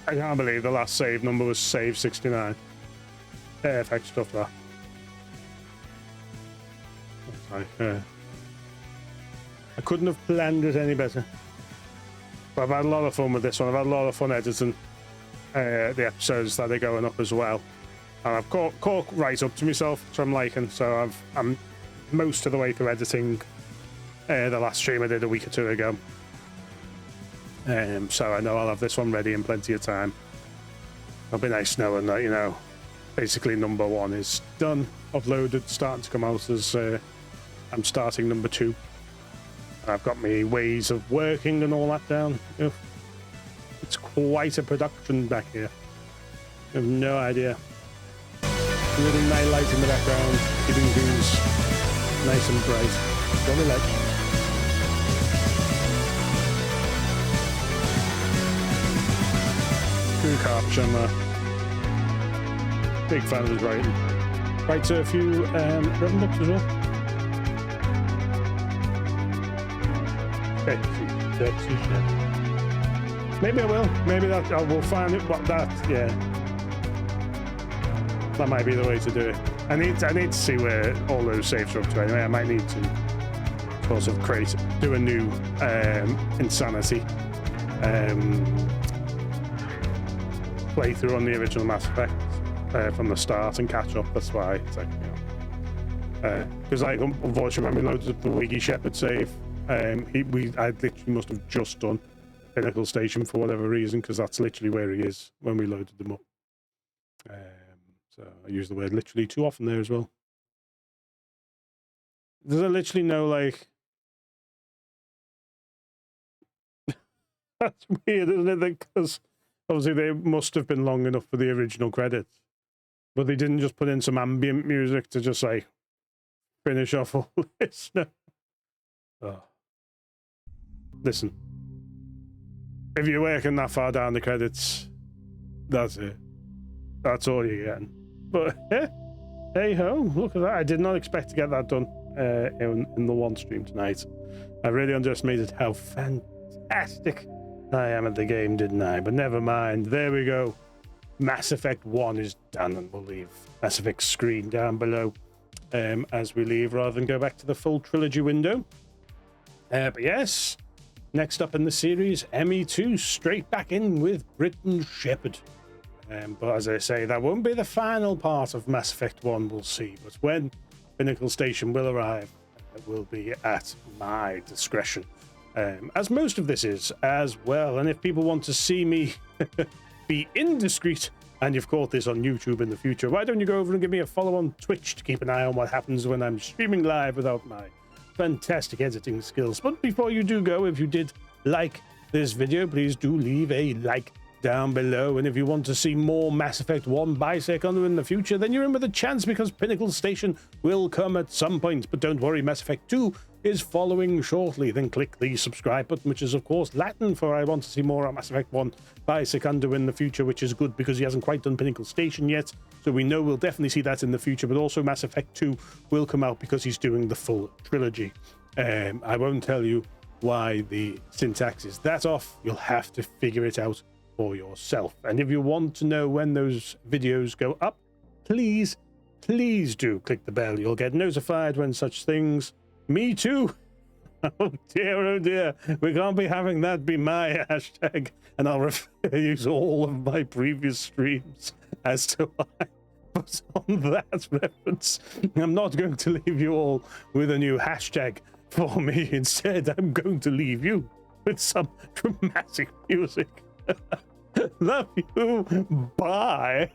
I can't believe the last save number was save 69. Perfect stuff, that. I couldn't have planned it any better. But I've had a lot of fun with this one. I've had a lot of fun editing the episodes that are going up as well. And I've caught right up to myself, which I'm liking. So I'm most of the way through editing the last stream I did a week or two ago. So I know I'll have this one ready in plenty of time. It'll be nice knowing that, you know, basically number 1 is done, uploaded, starting to come out as I'm starting number 2. And I've got my ways of working and all that down. You know, it's quite a production back here. I have no idea. A little night light in the background, keeping things nice and bright. Don't be like. Good capture, big fan of his writing. Writes a few Reverend books as well. Maybe I will. Maybe that I will find it. But that, yeah, that might be the way to do it. I need to see where all those saves are up to. Anyway, I might need to sort of do a new Insanity playthrough on the original Mass Effect from the start and catch up. That's why it's like, because like unfortunately when we loaded up the Wiggy Shepard save, I literally must have just done Pinnacle Station for whatever reason, because that's literally where he is when we loaded them up. So I use the word literally too often there as well. There's literally no like. That's weird, isn't it? Because obviously they must have been long enough for the original credits, but they didn't just put in some ambient music to just like finish off all this. No. Oh. Listen, if you're working that far down the credits, that's it. That's all you're getting. But hey ho, look at that. I did not expect to get that done in the one stream tonight. I really underestimated how fantastic I am at the game, didn't I? But never mind. There we go. Mass Effect 1 is done, and we'll leave Mass Effect screen down below as we leave, rather than go back to the full trilogy window. But yes, next up in the series, ME2, straight back in with Britain Shepard. But as I say, that won't be the final part of Mass Effect 1, we'll see. But when Pinnacle Station will arrive, it will be at my discretion. As most of this is as well. And if people want to see me be indiscreet, and you've caught this on YouTube in the future, why don't you go over and give me a follow on Twitch to keep an eye on what happens when I'm streaming live without my fantastic editing skills. But before you do go, if you did like this video, please do leave a like down below. And if you want to see more Mass Effect 1 by Conduit in the future, then you're in with a chance, because Pinnacle Station will come at some point. But don't worry, Mass Effect 2 is following shortly. Then click the subscribe button, which is of course Latin for I want to see more of Mass Effect 1 by Conduit in the future, which is good because he hasn't quite done Pinnacle Station yet. So we know we'll definitely see that in the future. But also Mass Effect 2 will come out because he's doing the full trilogy. I won't tell you why the syntax is that off. You'll have to figure it out for yourself. And if you want to know when those videos go up, please do click the bell. You'll get notified when such things. Me too. Oh dear, we can't be having that be my hashtag, and I'll use all of my previous streams as to why. But on that reference, I'm not going to leave you all with a new hashtag for me. Instead, I'm going to leave you with some dramatic music. Love you. Bye.